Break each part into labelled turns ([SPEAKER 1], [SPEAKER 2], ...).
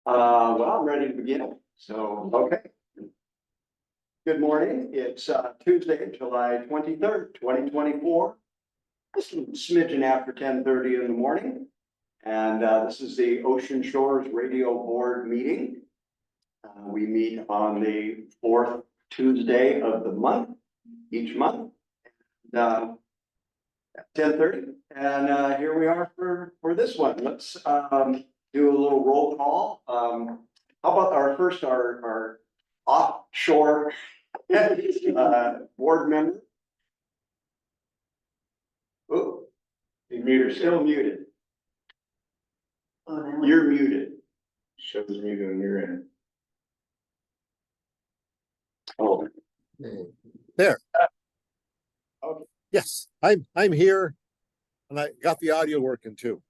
[SPEAKER 1] Well, I'm ready to begin. So, okay. Good morning. It's Tuesday, July 23rd, 2024. This is a smidgen after 10:30 in the morning. And this is the Ocean Shores Radio Board meeting. We meet on the fourth Tuesday of the month, each month. At 10:30. And here we are for this one. Let's do a little roll call. How about our offshore board member? Oh, you're still muted. You're muted. Shows muted on your end. Oh.
[SPEAKER 2] There.
[SPEAKER 1] Okay.
[SPEAKER 2] Yes, I'm here and I got the audio working too.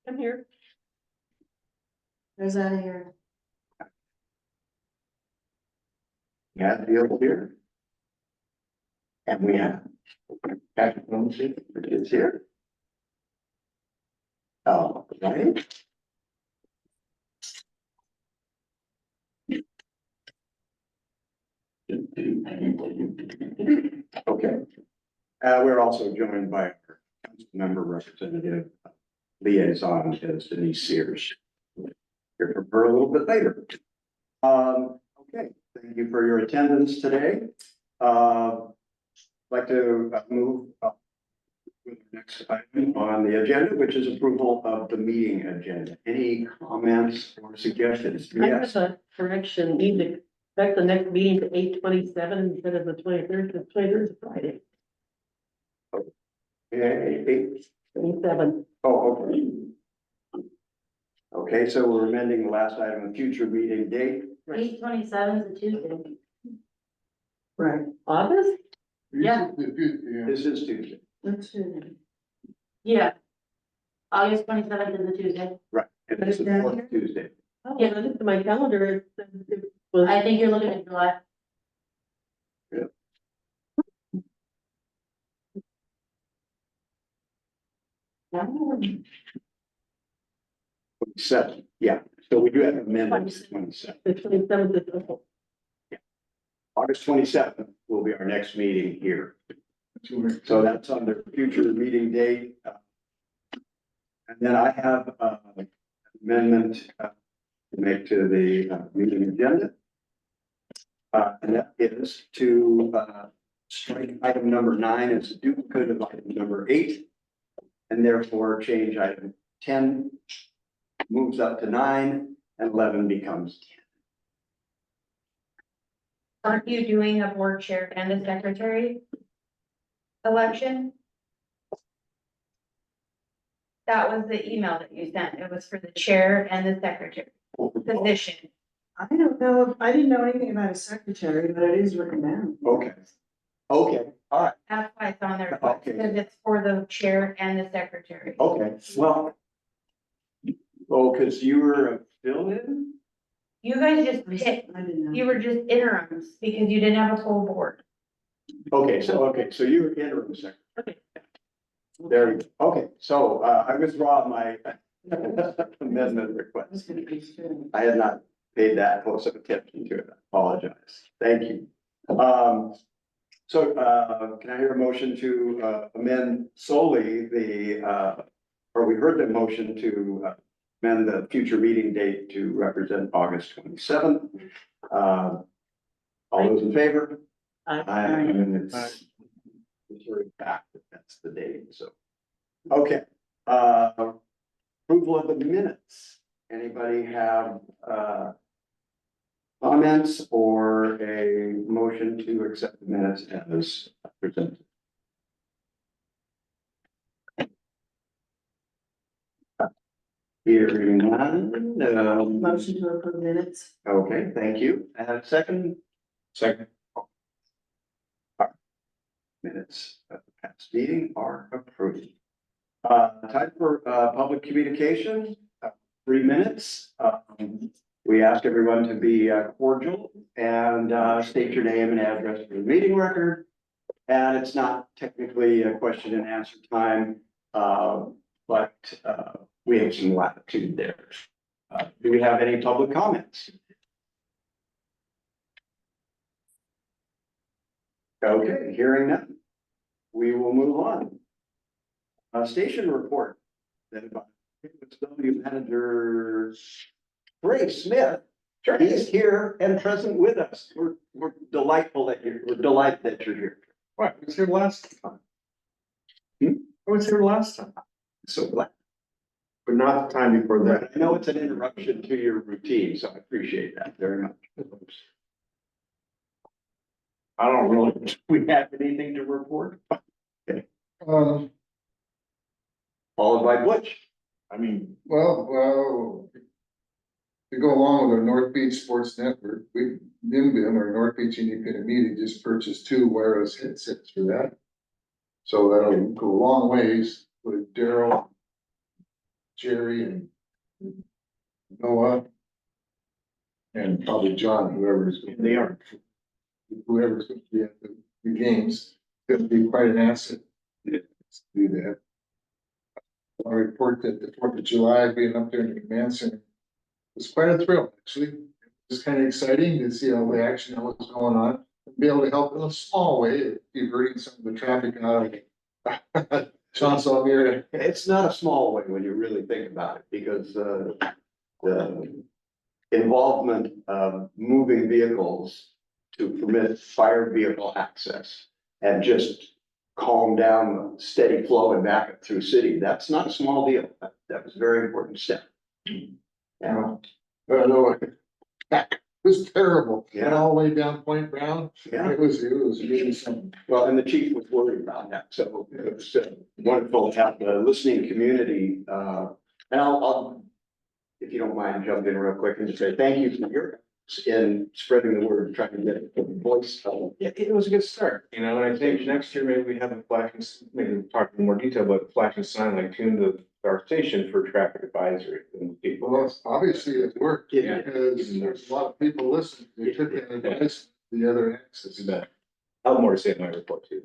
[SPEAKER 3] I'm here.
[SPEAKER 4] Who's out of here?
[SPEAKER 1] Yeah, deal here. And we have Patrick Lindsay is here. Oh, right. Okay. We're also joined by our council member representative liaison is Denise Sears. Here for her a little bit later. Okay, thank you for your attendance today. Like to move with the next item on the agenda, which is approval of the meeting agenda. Any comments or suggestions?
[SPEAKER 3] I
[SPEAKER 1] Yes.
[SPEAKER 3] have a correction, need to expect the next meeting to 8:27 instead of the 23rd, the 23rd is Friday,
[SPEAKER 1] Okay.
[SPEAKER 3] 27.
[SPEAKER 1] Oh, okay. Okay, so we're amending the last item, future meeting date.
[SPEAKER 4] 8/27 is a Tuesday.
[SPEAKER 3] Right. August? Yeah.
[SPEAKER 1] This is Tuesday.
[SPEAKER 4] Yeah. August 27th is a Tuesday.
[SPEAKER 1] Right. And this is the fourth Tuesday.
[SPEAKER 3] Oh, yeah, I looked at my calendar, it was.
[SPEAKER 4] I think you're looking at July.
[SPEAKER 1] Seven, yeah. So we do have amendments, 27.
[SPEAKER 3] The 27th is, oh,
[SPEAKER 1] August 27th will be our next meeting here. So that's under future meeting date. And then I have an amendment to make to the meeting agenda. And that is to strike item number 9 as a duplicate of item number 8. And therefore change item 10 moves up to 9 and 11 becomes 10.
[SPEAKER 5] Aren't you doing a board chair and a secretary election? That was the email that you sent. It was for the chair and the secretary position.
[SPEAKER 6] I don't know, I didn't know anything about a secretary, but it is written down.
[SPEAKER 1] Okay. Okay, all right,
[SPEAKER 5] That's why it's on there,
[SPEAKER 1] Okay.
[SPEAKER 5] because it's for the chair and the secretary.
[SPEAKER 1] okay, well. Oh, because you were a fill-in?
[SPEAKER 5] You guys just picked,
[SPEAKER 6] I didn't know.
[SPEAKER 5] you were just interims because you didn't have a full board.
[SPEAKER 1] Okay, so you were interim secretary.
[SPEAKER 3] Okay.
[SPEAKER 1] There we go. Okay, so I withdraw my amendment
[SPEAKER 6] I was
[SPEAKER 1] request.
[SPEAKER 6] gonna be sure.
[SPEAKER 1] I had not paid that close of attention to it. I apologize. Thank you. So can I hear a motion to amend solely or we heard the motion to amend the future meeting date to represent August 27th. All those in favor? And it's sort of back, that's the date, so. Okay, approval of the minutes. Anybody have comments or a motion to accept the minutes as presented? Hearing none,
[SPEAKER 6] Motion to approve minutes.
[SPEAKER 1] okay, thank you. And a second? Second. Minutes of the past meeting are approved. Time for public communication, 3 minutes. We ask everyone to be cordial and state your name and address for the meeting record. And it's not technically a question and answer time. but, we have some latitude there. Do we have any public comments? Okay, hearing none. We will move on. Station report. Then by W Manager Ray Smith. He's here and present with us. We're delighted that you're here.
[SPEAKER 7] Right, I was here last time.
[SPEAKER 1] Hmm?
[SPEAKER 7] I was here last time,
[SPEAKER 1] So glad.
[SPEAKER 7] but not the time before that.
[SPEAKER 1] I know it's an interruption to your routine, so I appreciate that very much.
[SPEAKER 7] I don't really, do we have anything to report?
[SPEAKER 8] Um,
[SPEAKER 1] Followed by Butch.
[SPEAKER 7] I mean,
[SPEAKER 8] well, to go along with our North Beach Sports Network, NIMBIM, or North Beach Independent Media, just purchased 2 wireless headsets for that. So that'll go a long ways with Daryl, Jerry, and Noah, and probably John, whoever's.
[SPEAKER 7] they are.
[SPEAKER 8] Whoever's going to be at the games, it'll be quite an asset to do that. I report that the 4th of July being up there in the command center was quite a thrill, actually. It was kind of exciting to see all the action that was going on, and be able to help in a small way, diverting some of the traffic out of Chancellor area.
[SPEAKER 1] It's not a small way when you really think about it, because the involvement of moving vehicles to permit fire vehicle access and just calm down the steady flow and back up through city, that's not a small deal. That was a very important step. Yeah,
[SPEAKER 8] No, it was terrible. Went
[SPEAKER 1] Yeah.
[SPEAKER 8] all the way down Point Brown.
[SPEAKER 1] yeah.
[SPEAKER 8] It was really something.
[SPEAKER 1] Well, and the chief was worried about that, so it was wonderful to have the listening community, and I'll, if you don't mind, jump in real quick and just say thank you for your efforts in spreading the word, trying to get the voice.
[SPEAKER 7] Yeah, it was a good start, and I think next year maybe we have a flashing, maybe we'll talk in more detail, but flashing sign like tune to our station for traffic advisory and people.
[SPEAKER 8] Well, obviously it worked,
[SPEAKER 1] Yeah.
[SPEAKER 8] because there's a lot of people listening, they took that advice, the other access.
[SPEAKER 7] You bet. I'll have more to say in my report too.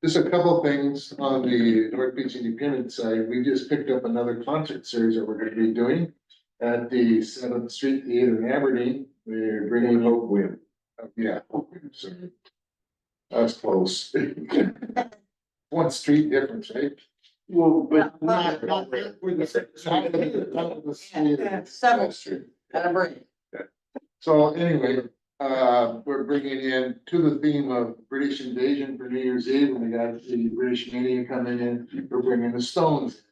[SPEAKER 8] Just a couple of things on the North Beach Independent side, we just picked up another concert series that we're gonna be doing at the 7th Street Theater in Aberdeen. We're bringing Hope Win. Yeah, so that's close. One street difference, right?
[SPEAKER 1] Well,
[SPEAKER 3] but
[SPEAKER 1] not
[SPEAKER 8] We're the side of the street.
[SPEAKER 3] Several.
[SPEAKER 8] Street.
[SPEAKER 3] At a break.
[SPEAKER 8] So anyway, we're bringing in, to the theme of British invasion for New Year's Eve, and we got the British Mania coming in, we're bringing the Stones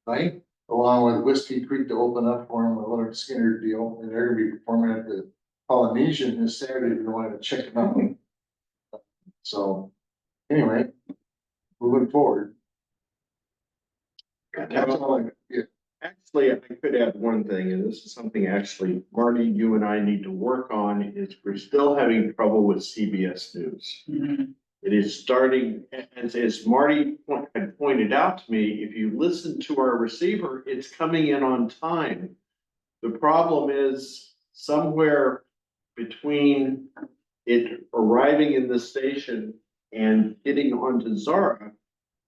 [SPEAKER 8] night, along with Whiskey Creek to open up for them, a Leonard Skinner deal, and they're gonna be performing at the Polynesian this Saturday, if you wanted to check them out. So, anyway, moving forward. That's all I, yeah.
[SPEAKER 7] Actually, I could add one thing, and this is something actually, Marty, you and I need to work on, is we're still having trouble with CBS News. It is starting, as Marty had pointed out to me, if you listen to our receiver, it's coming in on time. The problem is somewhere between it arriving in the station and getting onto Zara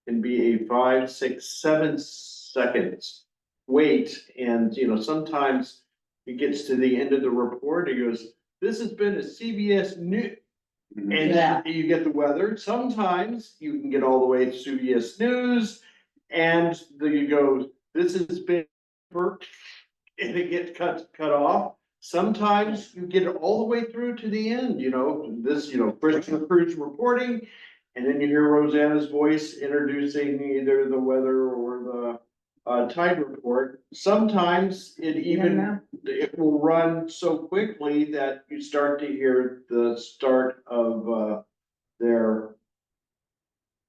[SPEAKER 7] can be a 5, 6, 7 seconds wait. And, sometimes it gets to the end of the report, it goes, this has been a CBS News.
[SPEAKER 3] Yeah.
[SPEAKER 7] And you get the weather. Sometimes you can get all the way to CBS News and then you go, this has been work, and it gets cut off. Sometimes you get it all the way through to the end, Christopher Cruz reporting. And then you hear Rosanna's voice introducing either the weather or the tide report. Sometimes it will run so quickly that you start to hear the start of their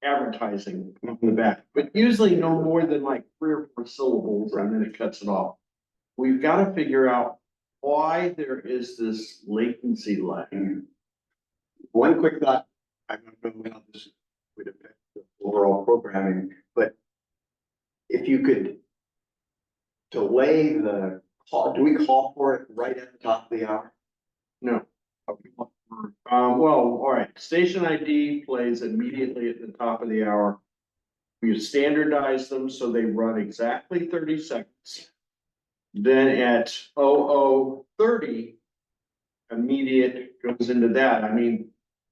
[SPEAKER 7] advertising on the back, but usually no more than like 3 or 4 syllables, and then it cuts it off. We've got to figure out why there is this latency lag.
[SPEAKER 1] One quick thought, I don't know how this would affect the overall programming, but if you could delay the call, do we call for it right at the top of the hour?
[SPEAKER 7] No. Well, all right, station ID plays immediately at the top of the hour. We standardize them so they run exactly 30 seconds. Then at 00:30, immediate goes into that. I mean,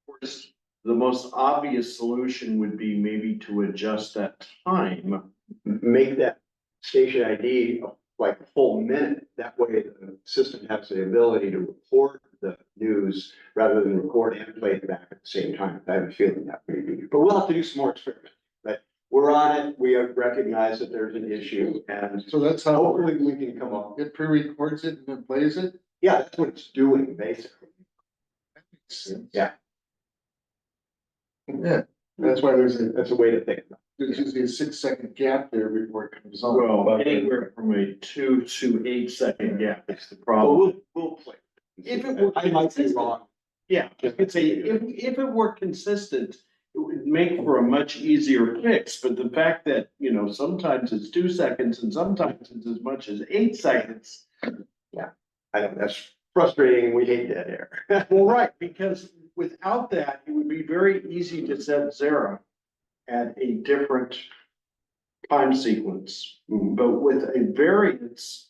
[SPEAKER 7] of course, the most obvious solution would be maybe to adjust that time.
[SPEAKER 1] Make that station ID like a full minute. That way the system has the ability to record the news rather than record and play it back at the same time. I have a feeling that may be, but we'll have to do some more experimenting. But we're on it. We recognize that there's an issue and
[SPEAKER 8] So that's how
[SPEAKER 1] hopefully we can come up.
[SPEAKER 8] it pre-records it and then plays it.
[SPEAKER 1] Yeah, that's what it's doing basically. Yeah.
[SPEAKER 8] Yeah, that's why
[SPEAKER 1] That's a way to think about
[SPEAKER 8] there's usually a 6 second gap there before it comes on.
[SPEAKER 7] Well, anywhere from a 2 to 8 second gap is the
[SPEAKER 1] it. Well,
[SPEAKER 7] problem.
[SPEAKER 1] we'll play.
[SPEAKER 7] If it were
[SPEAKER 1] I might be
[SPEAKER 7] consistent.
[SPEAKER 1] wrong.
[SPEAKER 7] Yeah, if it were consistent, it would make for a much easier fix, but the fact that, you know, sometimes it's 2 seconds and sometimes it's as much as 8 seconds.
[SPEAKER 1] I know that's frustrating. We hate that air.
[SPEAKER 7] Well, right, because without that, it would be very easy to set zero at a different time sequence, but with a variance,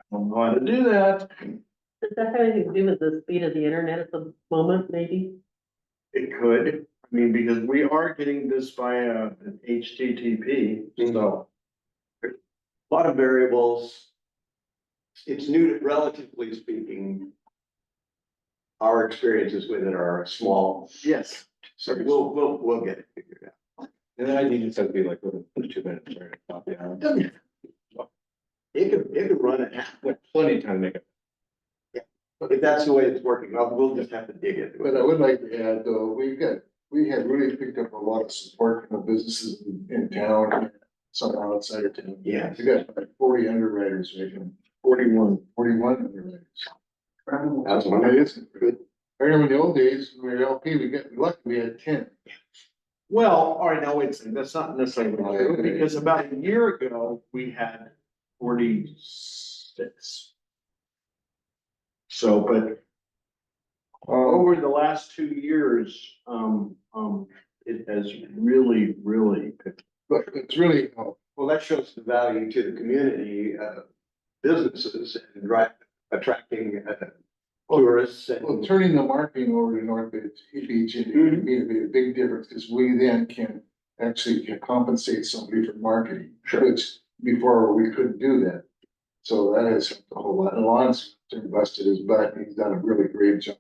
[SPEAKER 7] I don't know how to do that.
[SPEAKER 3] Does that have anything to do with the speed of the internet at the moment, maybe?
[SPEAKER 7] It could, I mean, because we are getting this via an HTTP, so.
[SPEAKER 1] A lot of variables. It's new, relatively speaking. Our experiences with it are small,
[SPEAKER 7] Yes.
[SPEAKER 1] so we'll get it figured out.
[SPEAKER 2] And then I needed to be like, 2 minutes, or copy out.
[SPEAKER 1] It could run it,
[SPEAKER 2] Plenty of time to make it.
[SPEAKER 1] if that's the way it's working, we'll just have to dig it.
[SPEAKER 8] But I would like to add, though, we have really picked up a lot of support from the businesses in town, and some outside of town.
[SPEAKER 1] Yeah.
[SPEAKER 8] We got like 40 underwriters right now,
[SPEAKER 7] 41.
[SPEAKER 8] 41 underwriters.
[SPEAKER 1] That's
[SPEAKER 8] It
[SPEAKER 1] wonderful.
[SPEAKER 8] is good. I remember in the old days, when we were LP, we got lucky, we had 10.
[SPEAKER 7] Well, all right, now wait a second, that's not necessarily true, because about a year ago, we had 46. So, but over the last 2 years, it has really, really picked.
[SPEAKER 8] But it's really,
[SPEAKER 1] Well, that shows the value to the community, businesses and attracting tourists
[SPEAKER 8] well,
[SPEAKER 1] and.
[SPEAKER 8] turning the marketing over to North Beach, it would be a big difference, because we then can actually compensate somebody for marketing. Which before we couldn't do that. So that has helped a whole lot. And Lon's busted his butt, and he's done a really great job.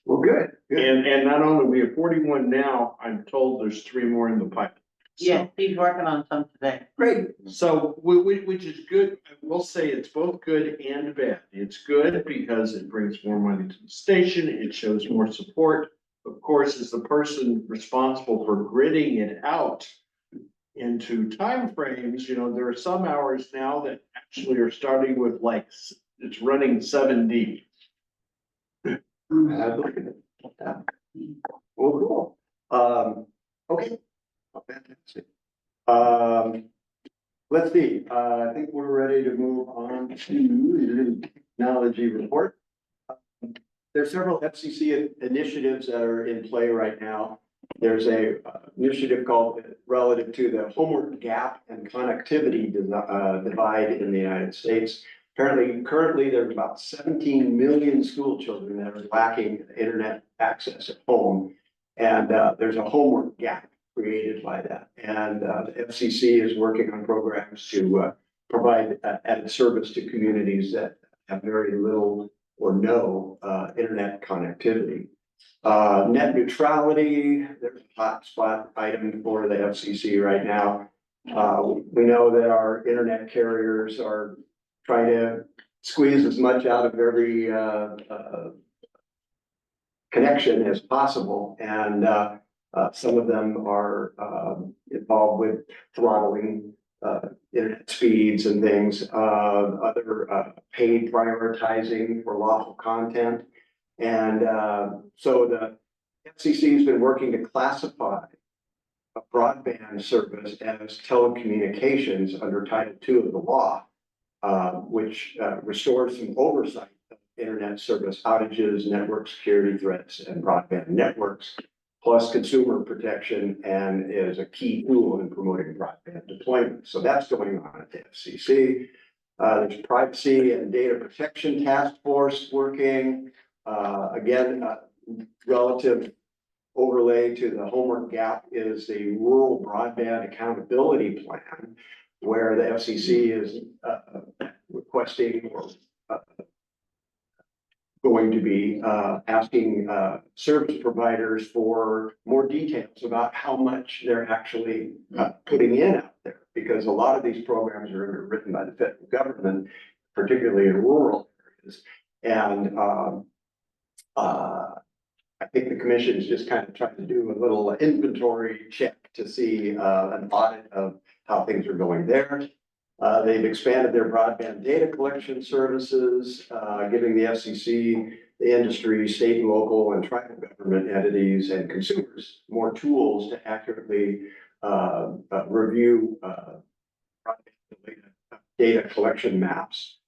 [SPEAKER 1] Well, good.
[SPEAKER 7] And not only we have 41 now, I'm told there's 3 more in the pipe.
[SPEAKER 3] Yeah, he's working on some today.
[SPEAKER 1] Great.
[SPEAKER 7] So, which is good, I will say it's both good and bad. It's good because it brings more money to the station, it shows more support. Of course, as the person responsible for gridding it out into timeframes, you know, there are some hours now that actually are starting with like, it's running 7D.
[SPEAKER 1] Look at it. Well, cool. Okay. Oh, fantastic. Let's see, I think we're ready to move on to the technology report. There are several FCC initiatives that are in play right now. There's a initiative called relative to the homework gap and connectivity divide in the United States. Apparently, currently, there's about 17 million school children that are lacking internet access at home. And there's a homework gap created by that. And the FCC is working on programs to provide added service to communities that have very little or no internet connectivity. Net neutrality, there's a hot spot item for the FCC right now. We know that our internet carriers are trying to squeeze as much out of every connection as possible. And some of them are involved with throttling internet speeds and things, other paid prioritizing for lawful content. And so the FCC has been working to classify a broadband service as telecommunications under Title II of the law, which restores some oversight of internet service outages, network security threats, and broadband networks. plus consumer protection, and is a key tool in promoting broadband deployment. So that's going on at the FCC. There's privacy and data protection task force working. Again, relative overlay to the homework gap is the rural broadband accountability plan, where the FCC is requesting or going to be asking service providers for more details about how much they're actually putting in out there. Because a lot of these programs are underwritten by the federal government, particularly in rural areas. And I think the commission is just kind of trying to do a little inventory check to see an audit of how things are going there. They've expanded their broadband data collection services, giving the FCC, the industry, state and local and tribal government entities and consumers more tools to accurately review data collection maps.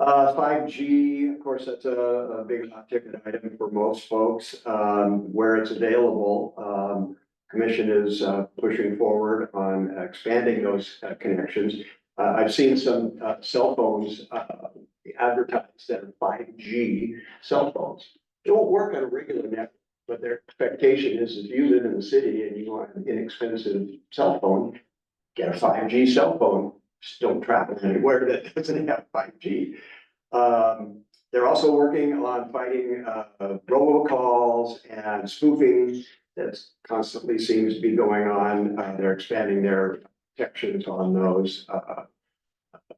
[SPEAKER 1] 5G, of course, that's a big hot ticket item for most folks, where it's available. Commission is pushing forward on expanding those connections. I've seen some cell phones advertised that are 5G cell phones. They won't work on a regular network, but their expectation is if you live in the city and you want an inexpensive cell phone, get a 5G cell phone. Just don't travel anywhere that doesn't have 5G. They're also working on fighting robocalls and spoofing that constantly seems to be going on. They're expanding their protections on those.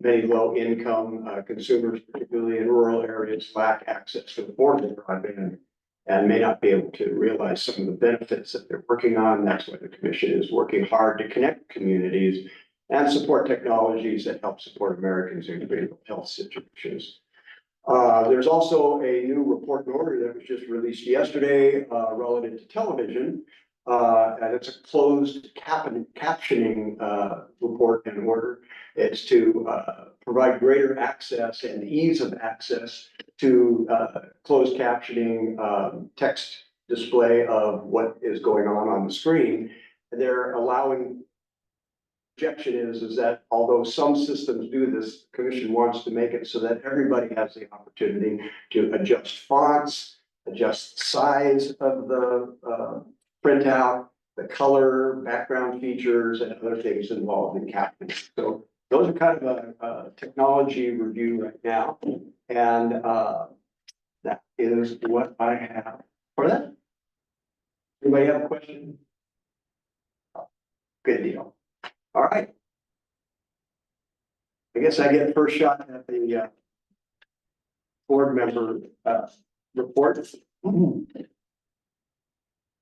[SPEAKER 1] Many low-income consumers, particularly in rural areas, lack access to affordable broadband and may not be able to realize some of the benefits that they're working on. That's why the commission is working hard to connect communities and support technologies that help support Americans in critical health situations. There's also a new report and order that was just released yesterday relative to television. And it's a closed captioning report and order. It's to provide greater access and ease of access to closed captioning text display of what is going on the screen. They're allowing. Objection is that although some systems do this, commission wants to make it so that everybody has the opportunity to adjust fonts, adjust size of the printout, the color, background features, and other things involved in captioning. So those are kind of a technology review right now. And that is what I have for that. Anybody have a question? Good deal. All right. I guess I get first shot at the board member report.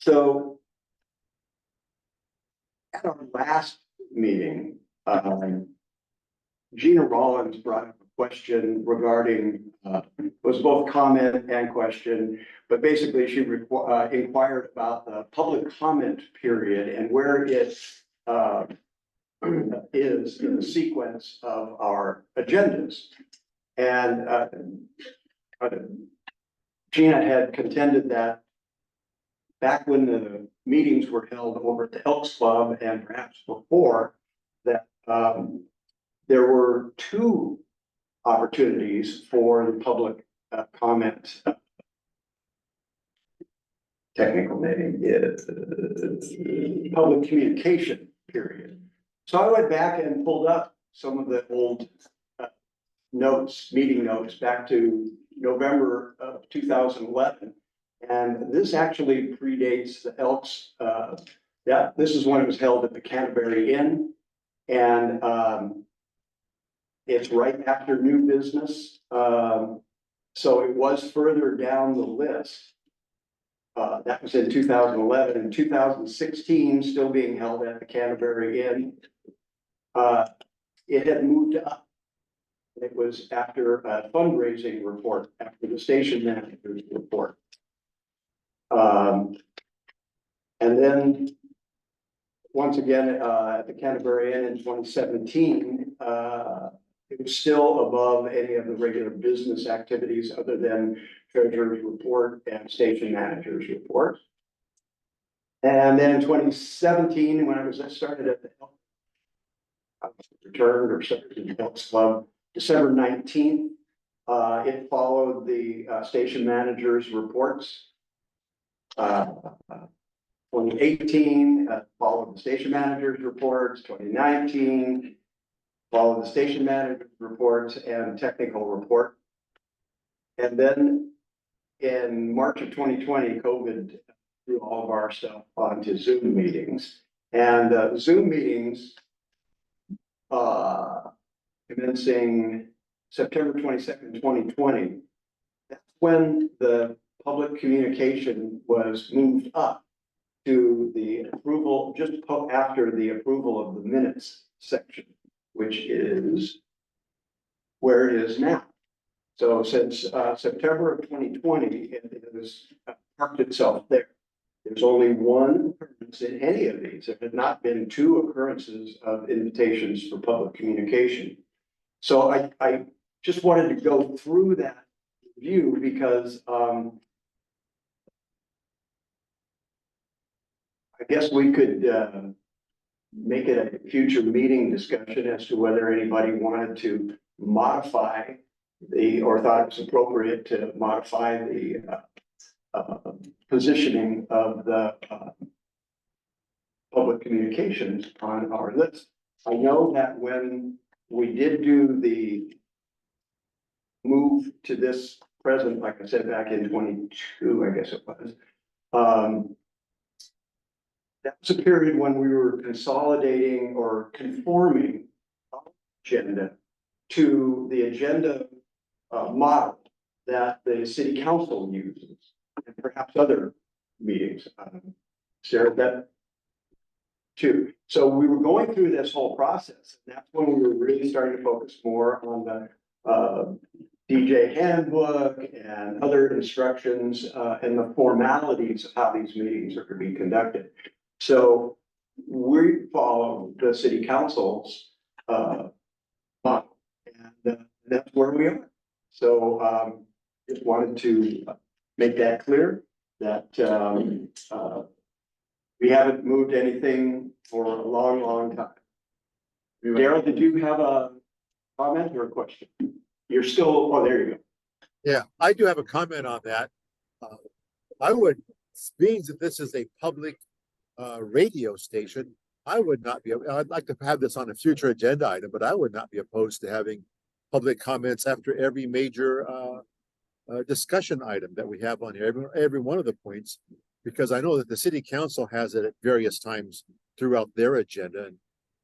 [SPEAKER 1] So at our last meeting, Gina Rollins brought up a question regarding, was both comment and question, but basically she inquired about the public comment period and where it is in the sequence of our agendas. And Gina had contended that back when the meetings were held over at the Elks Club and perhaps before that, there were two opportunities for the public comment. Technical name is public communication period. So I went back and pulled up some of the old notes, meeting notes back to November of 2011. And this actually predates the Elks. This is when it was held at the Canterbury Inn. And it's right after new business. So it was further down the list. That was in 2011 and 2016, still being held at the Canterbury Inn. It had moved up. It was after a fundraising report, after the station manager's report. And then once again, at the Canterbury Inn in 2017, it was still above any of the regular business activities other than treasurer's report and station manager's report. And then in 2017, when I started at the I was returned or started in the Elks Club, December 19th. It followed the station manager's reports. 2018 followed the station manager's reports. 2019 followed the station manager's reports and technical report. And then in March of 2020, COVID threw all of our stuff onto Zoom meetings. And Zoom meetings commencing September 22nd, 2020. That's when the public communication was moved up to the approval, just after the approval of the minutes section, which is where it is now. So since September of 2020, it has parked itself there. There's only one occurrence in any of these. There had not been two occurrences of invitations for public communication. So I just wanted to go through that review because I guess we could make it a future meeting discussion as to whether anybody wanted to modify or thought it was appropriate to modify the positioning of the public communications on our list. I know that when we did do the move to this present, like I said, back in 22, I guess it was, that was a period when we were consolidating or conforming our agenda to the agenda model that the city council uses and perhaps other meetings. Sarah, that too. So we were going through this whole process, and that's when we were really starting to focus more on the DJ handbook and other instructions and the formalities of how these meetings are to be conducted. So we follow the city council's model, and that's where we are. So just wanted to make that clear that we haven't moved anything for a long, long time. Daryl, did you have a comment or a question? You're still, oh, there you go.
[SPEAKER 2] Yeah, I do have a comment on that. I would, being that this is a public radio station, I would not be, I'd like to have this on a future agenda item, but I would not be opposed to having public comments after every major discussion item that we have on here, every one of the points, because I know that the city council has it at various times throughout their agenda,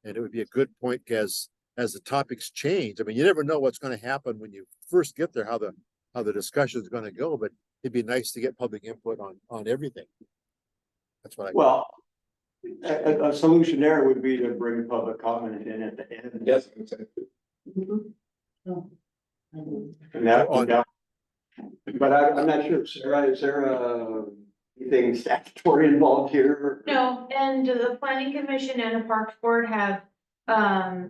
[SPEAKER 2] and it would be a good point as the topics change. I mean, you never know what's going to happen when you first get there, how the discussion is going to go, but it'd be nice to get public input on everything. That's what I.
[SPEAKER 1] Well, a solution there would be to bring public comment in at the end.
[SPEAKER 7] Yes, exactly.
[SPEAKER 1] And that, but I'm not sure, Sarah, is there anything statutory involved here?
[SPEAKER 5] No, and the planning commission and the parks board have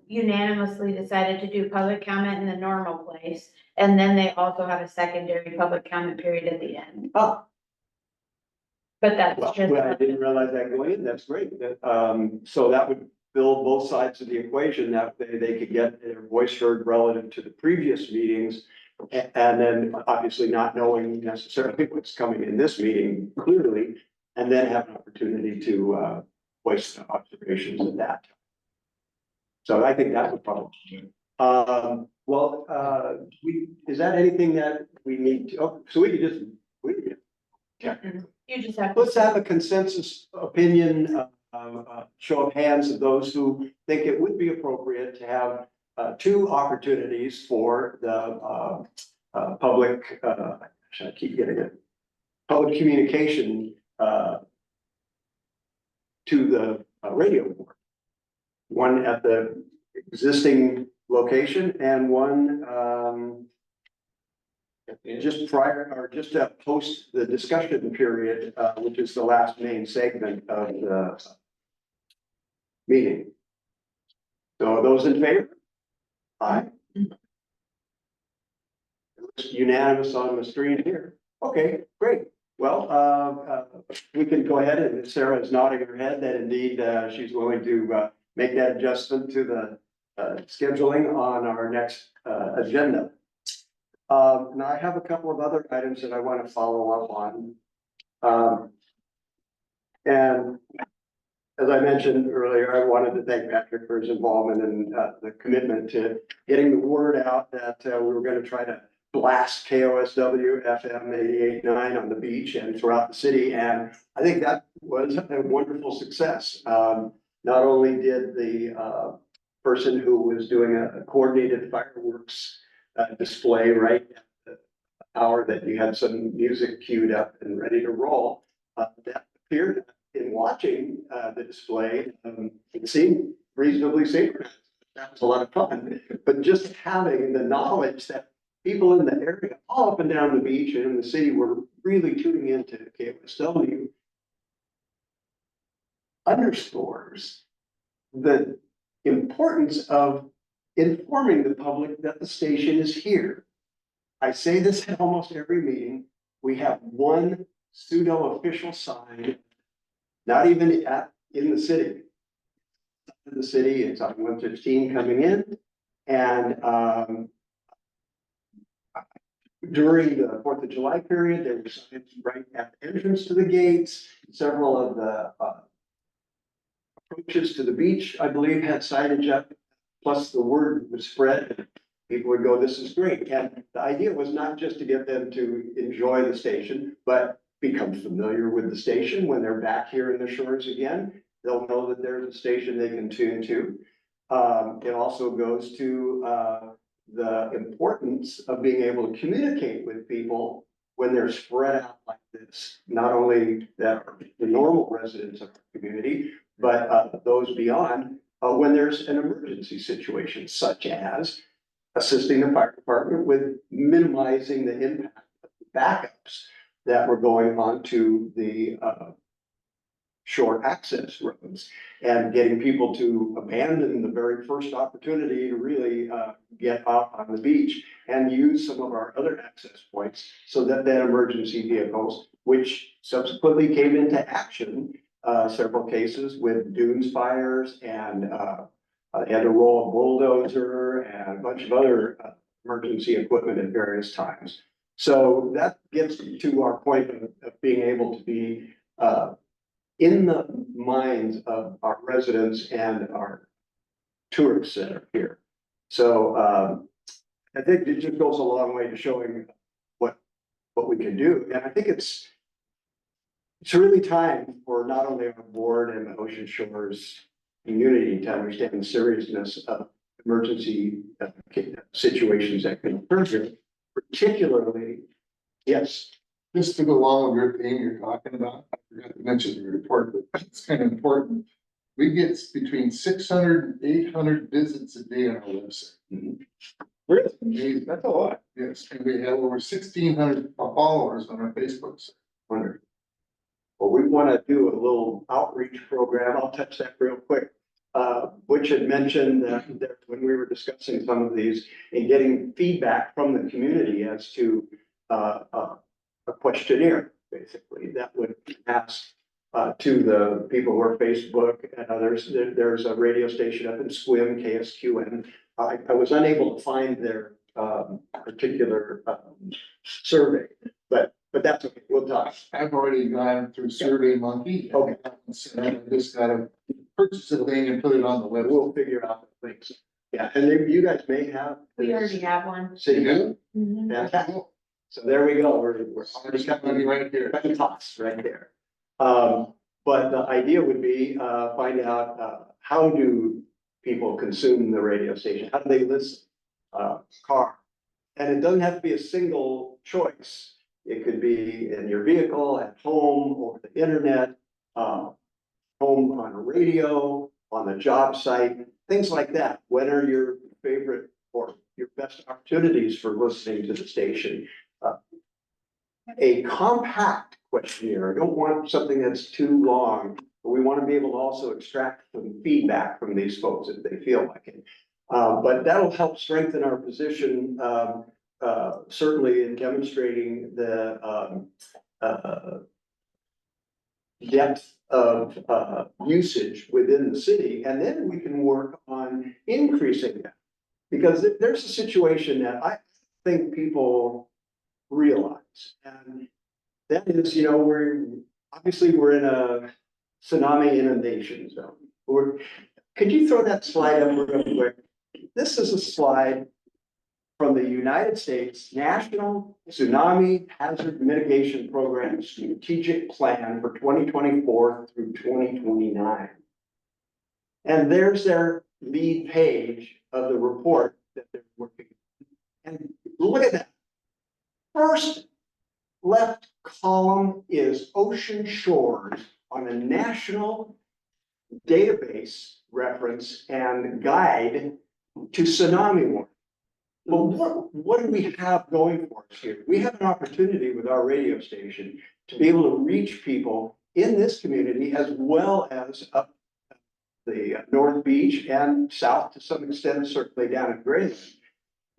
[SPEAKER 5] unanimously decided to do public comment in the normal place. And then they also have a secondary public comment period at the end.
[SPEAKER 1] Oh,
[SPEAKER 5] But that's
[SPEAKER 1] well,
[SPEAKER 5] just.
[SPEAKER 1] I didn't realize that going in. That's great. So that would build both sides of the equation. That they could get their voice heard relative to the previous meetings. And then obviously not knowing necessarily what's coming in this meeting clearly, and then have an opportunity to voice observations of that. So I think that would probably. Is that anything that we need to, so we could just,
[SPEAKER 5] You just have.
[SPEAKER 1] let's have a consensus opinion, show of hands of those who think it would be appropriate to have two opportunities for the public, I keep getting it, public communication to the radio board. One at the existing location and one just prior or just post the discussion period, which is the last main segment of the meeting. So are those in favor? Aye. It looks unanimous on the screen here. Okay, great. Well, we can go ahead, and Sarah is nodding her head that indeed, she's willing to, make that adjustment to the, scheduling on our next, agenda. Now I have a couple of other items that I want to follow up on. And as I mentioned earlier, I wanted to thank Patrick for his involvement and, the commitment to getting the word out that, we were going to try to blast KOSW FM 88.9 on the beach and throughout the city. And I think that was a wonderful success. Not only did the person who was doing a coordinated fireworks display right at the hour that you had some music queued up and ready to roll, that appeared in watching the display, it seemed reasonably synchronized. That was a lot of fun. But just having the knowledge that people in the area, all up and down the beach and in the city, were really tuning into KOSW underscores the importance of informing the public that the station is here. I say this at almost every meeting. We have one pseudo official sign, not even in the city. In the city, it's on 115 coming in, and during the 4th of July period, there were signs right at the entrance to the gates. Several of the approaches to the beach, I believe, had signage up, plus the word was spread. People would go, "This is great." And the idea was not just to get them to enjoy the station, but become familiar with the station when they're back here in the shores again. They'll know that there's a station they can tune to. It also goes to the importance of being able to communicate with people when they're spread out like this. Not only that the normal residents of the community, but those beyond, when there's an emergency situation, such as assisting the fire department with minimizing the impact of the backups that were going on to the shore access roads, and getting people to abandon the very first opportunity to really get out on the beach and use some of our other access points so that emergency vehicles, which subsequently came into action, several cases with dunes fires, and they had to roll a bulldozer and a bunch of other emergency equipment at various times. So that gets to our point of being able to be in the minds of our residents and our tourists that are here. So I think it just goes a long way to showing what we can do. And I think it's really time for not only our board and the Ocean Shores community to understand the seriousness of emergency situations that can occur here, particularly, yes.
[SPEAKER 8] Just to go along with your theme you're talking about, I forgot to mention the report, but it's kind of important. We get between 600 and 800 visits a day on our website.
[SPEAKER 1] Really?
[SPEAKER 8] Amazing.
[SPEAKER 1] That's a lot.
[SPEAKER 8] Yes, and we have over 1,600 followers on our Facebook site.
[SPEAKER 1] Wonderful. Well, we want to do a little outreach program. I'll touch that real quick. Butch had mentioned that when we were discussing some of these and getting feedback from the community as to a questionnaire, basically, that would ask to the people who are Facebook and others. There's a radio station up in Sequim, KSQN. I was unable to find their particular survey, but that's okay. We'll talk.
[SPEAKER 8] I've already gone through Survey Monkey.
[SPEAKER 1] Okay.
[SPEAKER 8] I just gotta purchase a thing and put it on the website.
[SPEAKER 1] We'll figure out the links. Yeah, and then you guys may have.
[SPEAKER 5] We already have one.
[SPEAKER 1] City.
[SPEAKER 8] Yeah.
[SPEAKER 5] Mhm.
[SPEAKER 1] Fantastic. So there we go. We're already
[SPEAKER 8] There's money right here.
[SPEAKER 1] cutting costs right there. But the idea would be, find out, how do people consume the radio station? How do they listen? Car. And it doesn't have to be a single choice. It could be in your vehicle, at home, over the internet, home on a radio, on the job site, things like that. When are your favorite or your best opportunities for listening to the station? A compact questionnaire. I don't want something that's too long, but we want to be able to also extract some feedback from these folks if they feel like it. But that'll help strengthen our position, certainly in demonstrating the depth of usage within the city, and then we can work on increasing that. Because there's a situation that I think people realize, and that is, we're in a tsunami inundation zone. Could you throw that slide up real quick? This is a slide from the United States National Tsunami Hazard Mitigation Program Strategic Plan for 2024 through 2029. And there's their lead page of the report that they're working on. And look at that. First left column is ocean shores on a national database reference and guide to tsunami warning. Well, what do we have going for us here? We have an opportunity with our radio station to be able to reach people in this community as well as up the North Beach and south to some extent, certainly down at Grayling,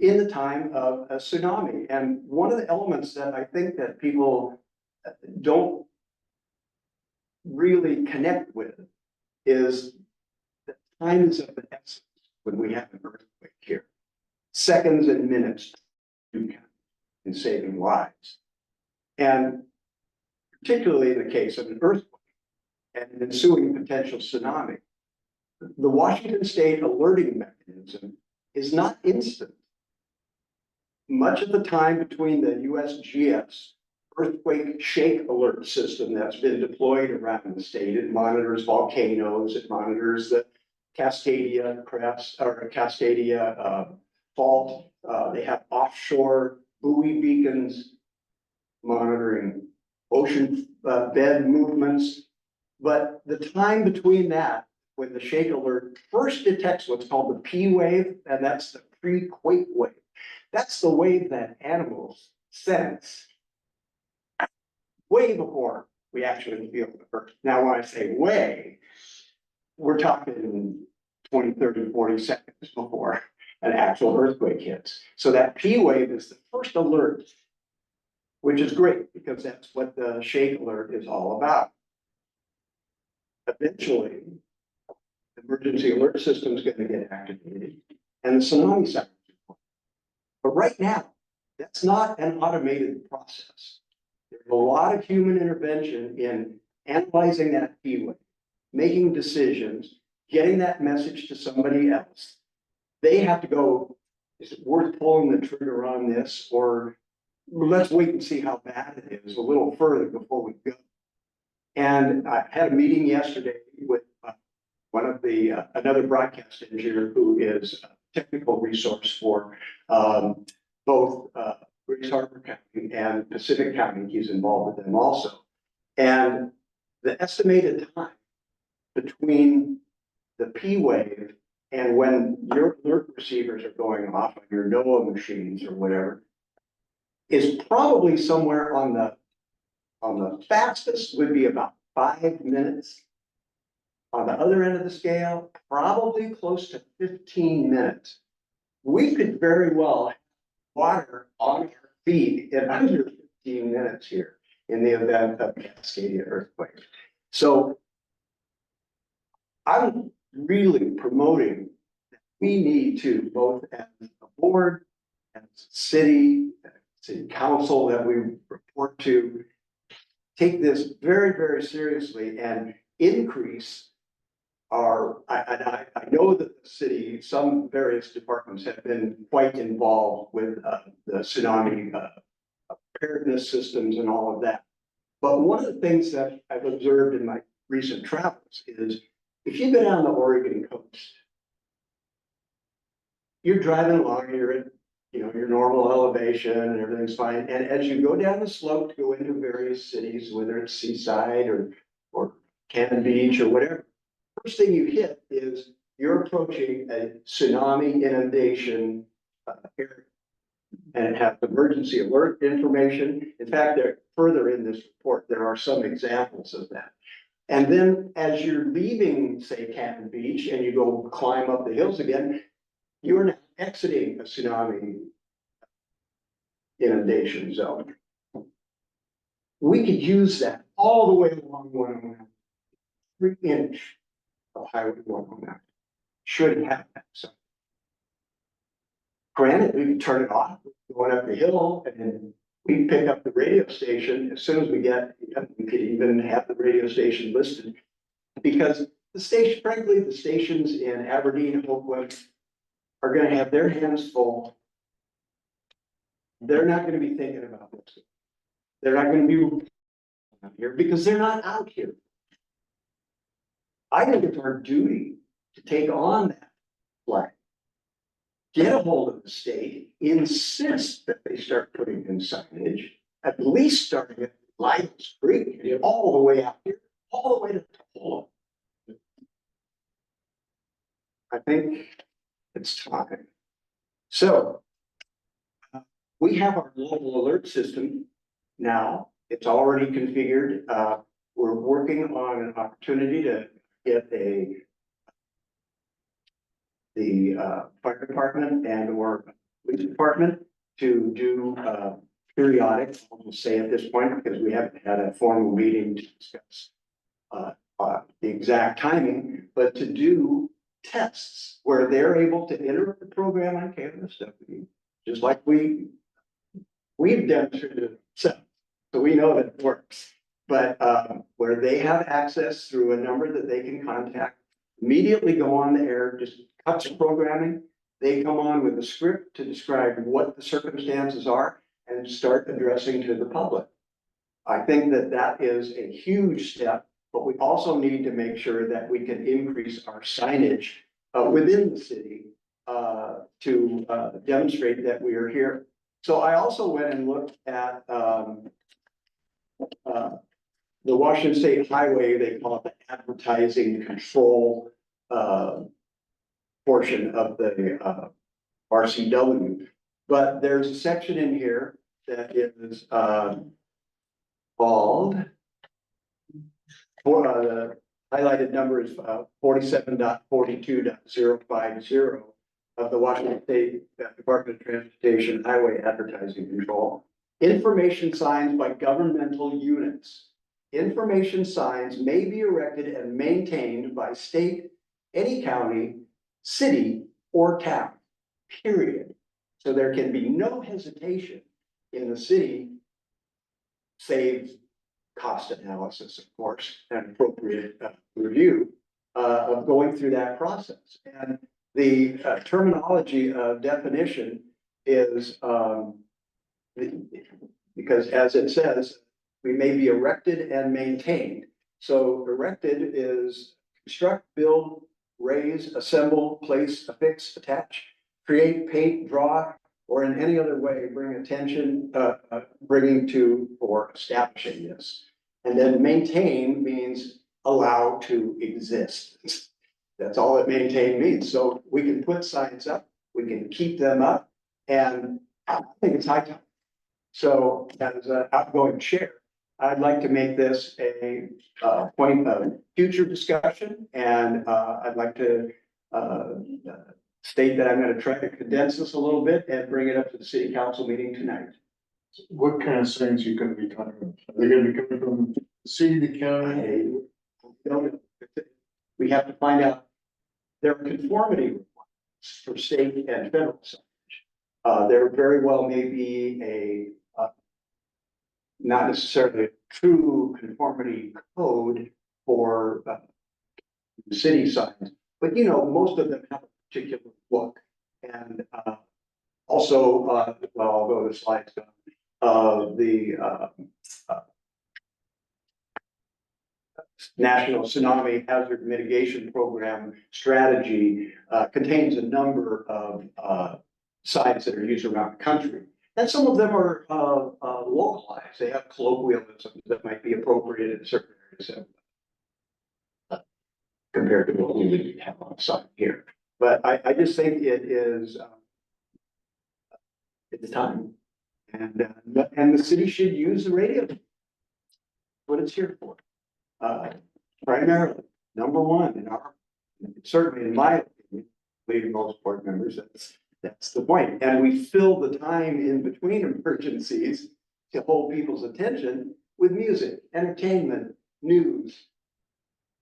[SPEAKER 1] in the time of a tsunami. And one of the elements that I think that people don't really connect with is that time is of the essence when we have an earthquake here. Seconds and minutes do count in saving lives. And particularly in the case of an earthquake and an ensuing potential tsunami, the Washington State alerting mechanism is not instant. Much of the time between the USGS earthquake shake alert system that's been deployed around the state, it monitors volcanoes, it monitors the Cascadia crest or Cascadia fault. They have offshore buoy beacons monitoring ocean bed movements. But the time between that, when the shake alert first detects what's called the P wave, and that's the pre-quake wave. That's the wave that animals sense way before we actually feel the earth. Now, when I say way, we're talking 20, 30, 40 seconds before an actual earthquake hits. So that P wave is the first alert, which is great because that's what the shake alert is all about. Eventually, the emergency alert system is going to get activated and the tsunami sirens. But right now, that's not an automated process. There's a lot of human intervention in analyzing that P wave, making decisions, getting that message to somebody else. They have to go, is it worth pulling the trigger on this? Or let's wait and see how bad it is a little further before we go. And I had a meeting yesterday with one of the, another broadcast engineer who is a technical resource for both Grays Harbor County and Pacific County. He's involved with them also. And the estimated time between the P wave and when your alert receivers are going off on your NOAA machines or whatever is probably somewhere on the fastest would be about 5 minutes. On the other end of the scale, probably close to 15 minutes. We could very well have water on our feet in under 15 minutes here in the event of a Cascadia earthquake. So I'm really promoting that we need to, both as a board, as city council that we report to, take this very, very seriously and increase our, I know that the city, some various departments have been quite involved with the tsunami preparedness systems and all of that. But one of the things that I've observed in my recent travels is if you go down the Oregon coast, you're driving along, you're at your normal elevation and everything's fine. And as you go down the slope to go into various cities, whether it's Seaside or Cannon Beach or whatever, first thing you hit is you're approaching a tsunami inundation area. And it has emergency alert information. In fact, further in this report, there are some examples of that. And then as you're leaving, say, Cannon Beach, and you go climb up the hills again, you're now exiting a tsunami inundation zone. we could use that all the way along 109. 3-inch of Highway 109 should have that. So granted, we can turn it off, going up the hill, and then we can pick up the radio station as soon as we could even have the radio station listed. Because the station, frankly, the stations in Aberdeen, Oakwood are gonna have their hands full. They're not gonna be thinking about this. They're not gonna be out here because they're not out here. I think it's our duty to take on that flag. Get a hold of the state, insist that they start putting in signage, at least starting at Lytle's Creek, all the way out here, all the way to Tupelo. I think it's time. So we have our global alert system now. It's already configured. We're working on an opportunity to get the fire department and or police department to do periodic, I'll just say at this point, because we haven't had a formal meeting to discuss the exact timing, but to do tests where they're able to enter the program on campus, just like we've demonstrated it. So we know that it works, but where they have access through a number that they can contact, immediately go on the air, just cut the programming. They come on with a script to describe what the circumstances are and start addressing to the public. I think that that is a huge step, but we also need to make sure that we can increase our signage within the city to demonstrate that we are here. So I also went and looked at the Washington State Highway, they call it the advertising control portion of the RCW. But there's a section in here that is called, the highlighted number is 47.42.050 of the Washington State Department of Transportation Highway Advertising Control. Information signs by governmental units. Information signs may be erected and maintained by state, any county, city, or town, period. So there can be no hesitation in the city, save cost analysis, of course, and appropriate review of going through that process. And the terminology of definition is because as it says, we may be erected and maintained. So erected is construct, build, raise, assemble, place, affix, attach, create, paint, draw, or in any other way, bring attention, bringing to or establishing this. And then maintain means allow to exist. That's all that maintain means. So we can put signs up, we can keep them up, and I think it's high time. So as an outgoing chair, I'd like to make this a point of future discussion, and I'd like to state that I'm going to try to condense this a little bit and bring it up to the city council meeting tonight.
[SPEAKER 8] What kind of signs are you gonna be talking about? Are they gonna be coming from the city, the county?
[SPEAKER 1] We have to find out their conformity requirements for state and federal signage. There very well may be a not necessarily a true conformity code for city signs, but you know, most of them have a particular look. And also, well, I'll go to the slides. The National Tsunami Hazard Mitigation Program strategy contains a number of signs that are used around the country. And some of them are localized. They have colloquialisms that might be appropriate in certain areas compared to what we would have on site here. But I just think it is it's time. And the city should use the radio. What it's here for. Primarily, number one, in our, certainly in my opinion, leading most board members, that's the point. And we fill the time in between emergencies to hold people's attention with music, entertainment, news,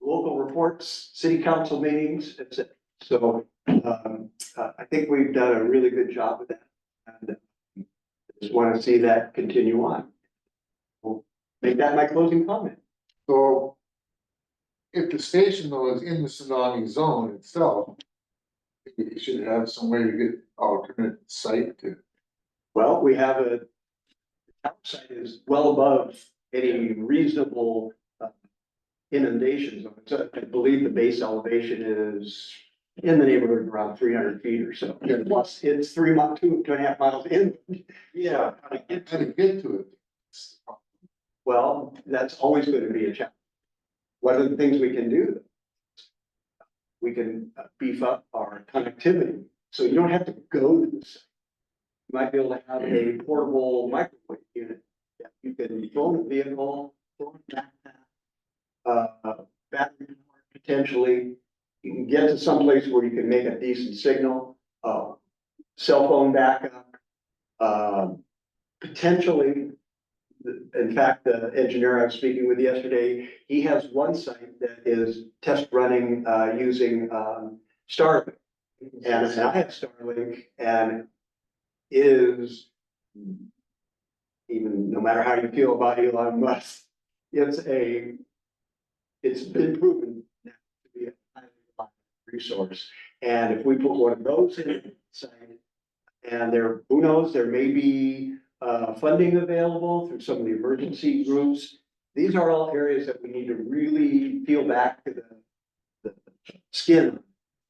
[SPEAKER 1] local reports, city council meetings, etc. So, I think we've done a really good job with that. And just want to see that continue on. We'll make that my closing comment.
[SPEAKER 8] So if the station though is in the tsunami zone itself, you should have some way to get alternate site to.
[SPEAKER 1] Well, we have the tower site is well above any reasonable inundations. So I believe the base elevation is in the neighborhood of around 300 feet or so. Plus, it's 2.5 miles in.
[SPEAKER 7] Yeah.
[SPEAKER 8] How to get to it.
[SPEAKER 1] Well, that's always going to be a challenge. One of the things we can do, we can beef up our connectivity, so you don't have to go to the site. You might be able to have a portable microwave unit that you can throw in a vehicle, throw in a backpack, battery power potentially. You can get to someplace where you can make a decent signal, cell phone backup, potentially. In fact, the engineer I was speaking with yesterday, he has one site that is test running using Starlink. And I have Starlink and is, even no matter how you feel about Elon Musk, it's been proven now to be a highly reliable resource. And if we put one of those in the site, and there, who knows, there may be funding available through some of the emergency groups. These are all areas that we need to really peel back to the skin,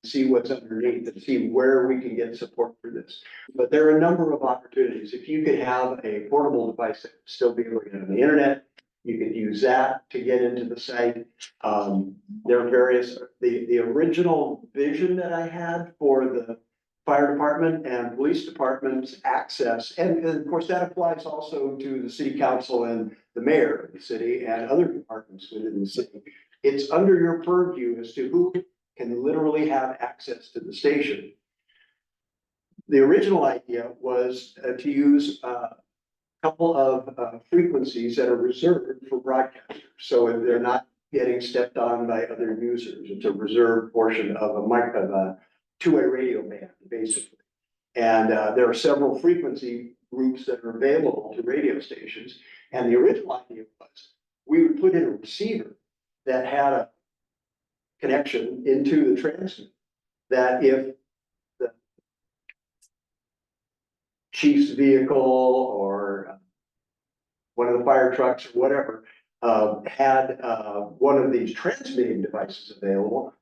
[SPEAKER 1] see what's underneath and see where we can get support for this. But there are a number of opportunities. If you could have a portable device that would still be able to get on the internet, you could use that to get into the site. There are various, the original vision that I had for the fire department and police department's access, and of course that applies also to the city council and the mayor of the city and other departments within the city. It's under your purview as to who can literally have access to the station. The original idea was to use a couple of frequencies that are reserved for broadcasters, so they're not getting stepped on by other users. It's a reserved portion of a two-way radio band, basically. And there are several frequency groups that are available to radio stations. And the original idea was we would put in a receiver that had a connection into the transmitter, that if the chief's vehicle or one of the fire trucks or whatever had one of these transmitting devices available,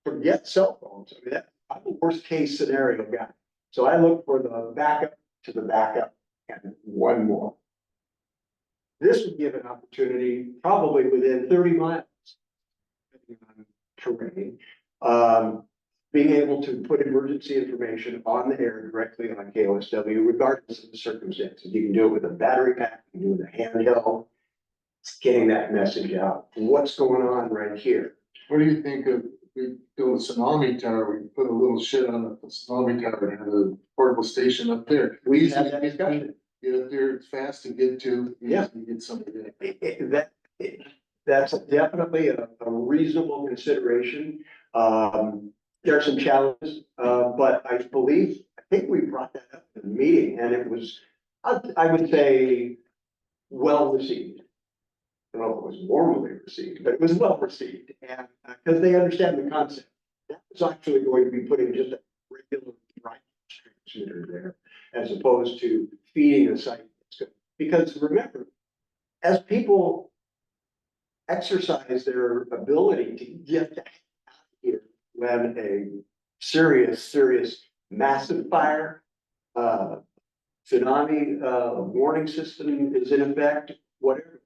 [SPEAKER 1] forget cell phones. I mean, I'm the worst case scenario guy. So I look for the backup to the backup and one more. This would give an opportunity probably within 30 miles, depending on terrain, being able to put emergency information on the air directly on KOSW, regardless of the circumstances. You can do it with a battery pack, you can do it with a handheld. It's getting that message out. What's going on right here?
[SPEAKER 8] What do you think of, we build a tsunami tower, we put a little shit on the tsunami tower and have a portable station up there.
[SPEAKER 1] We
[SPEAKER 8] Easy
[SPEAKER 1] had
[SPEAKER 8] to
[SPEAKER 1] that
[SPEAKER 8] get
[SPEAKER 1] discussion.
[SPEAKER 8] Get up there, it's fast to get to.
[SPEAKER 1] Yeah.
[SPEAKER 8] Easy to get somebody there.
[SPEAKER 1] That's definitely a reasonable consideration. There are some challenges, but I think we brought that up in the meeting and it was, I would say, well received. I don't know if it was warmly received, but it was well received, and because they understand the concept. That was actually going to be putting just a regular broadcast transmitter there, as opposed to feeding a site. Because remember, as people exercise their ability to get out of here when a serious, massive fire, tsunami warning system is in effect, whatever.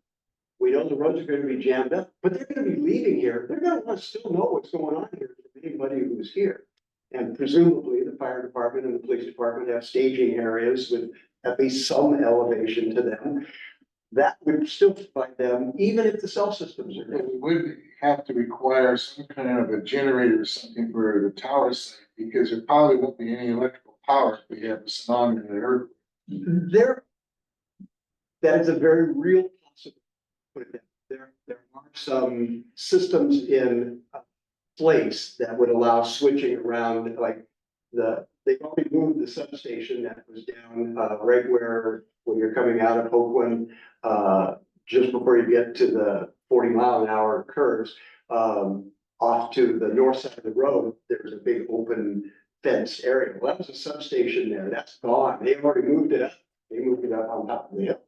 [SPEAKER 1] We know the roads are going to be jammed up, but they're going to be leaving here. They're going to want to still know what's going on here from anybody who's here. And presumably the fire department and the police department have staging areas with at least some elevation to them. That would still provide them, even if the cell systems are
[SPEAKER 8] But
[SPEAKER 1] good.
[SPEAKER 8] we would have to require some kind of a generator or something for the tower site, because there probably won't be any electrical power if we have a tsunami or earthquake.
[SPEAKER 1] That is a very real possibility. put it there, there are some systems in place that would allow switching around, like they already moved the substation that was down, right where, when you're coming out of Oakland, just before you get to the 40-mile-an-hour curves, off to the north side of the road, there's a big open fence area. Well, that was a substation there. That's gone. They already moved it up. They moved it up on top of the hill.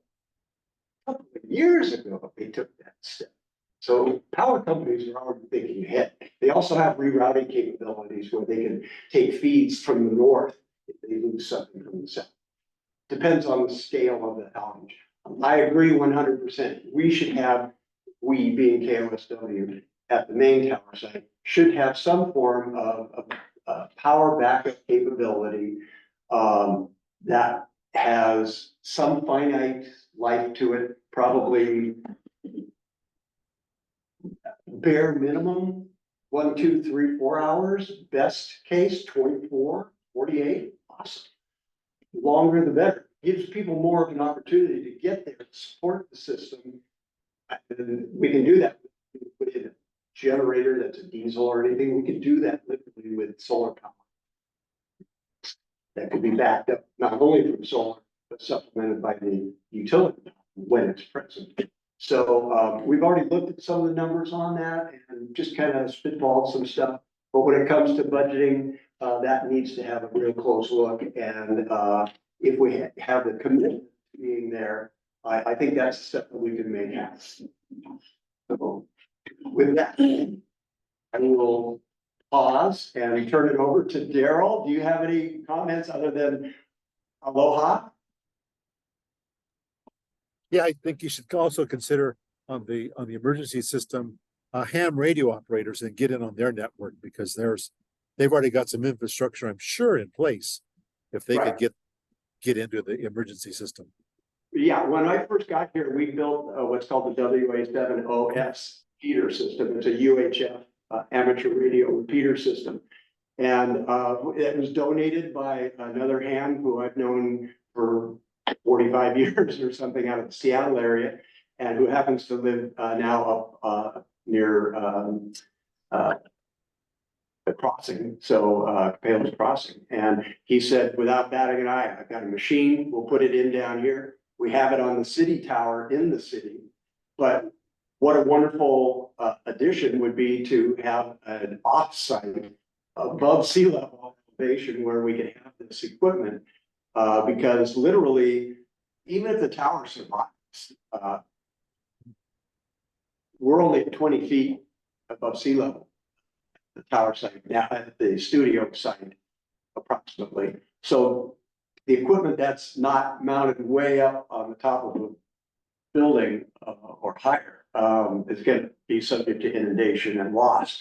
[SPEAKER 1] A couple of years ago, they took that step. So power companies are already thinking ahead. They also have rerouting capabilities where they can take feeds from the north if they lose something from the south. Depends on the scale of the outage. I agree 100%. We should have, we being KOSW at the main tower site, should have some form of power backup capability that has some finite life to it, probably bare minimum, 1, 2, 3, 4 hours, best case, 24, 48, awesome. Longer the better, gives people more of an opportunity to get there, to support the system. And we can do that, we can put in a generator that's a diesel or anything, we can do that literally with solar power. That could be backed up, not only from solar, but supplemented by the utility when it's present. So we've already looked at some of the numbers on that and just kind of spitballed some stuff. But when it comes to budgeting, that needs to have a real close look. And if we have the commitment to being there, I think that's a step that we can make happen. So with that, I will pause and turn it over to Daryl. Do you have any comments other than aloha?
[SPEAKER 2] Yeah, I think you should also consider on the emergency system, ham radio operators and get in on their network because they've already got some infrastructure, I'm sure, in place if they
[SPEAKER 1] Right.
[SPEAKER 2] could get into the emergency system.
[SPEAKER 1] Yeah, when I first got here, we built what's called the WA7OS repeater system. It's a UHF amateur radio repeater system. And it was donated by another ham who I've known for 45 years or something out of the Seattle area, and who happens to live now up near the crossing, so Palos Crossing. And he said, without batting an eye, I've got a machine, we'll put it in down here. We have it on the city tower in the city. But what a wonderful addition would be to have an offsite above sea level elevation where we could have this equipment. Because literally, even if the tower survives, we're only at 20 feet above sea level. The tower site, now at the studio site, approximately. So the equipment that's not mounted way up on the top of a building or higher is going to be subject to inundation and loss,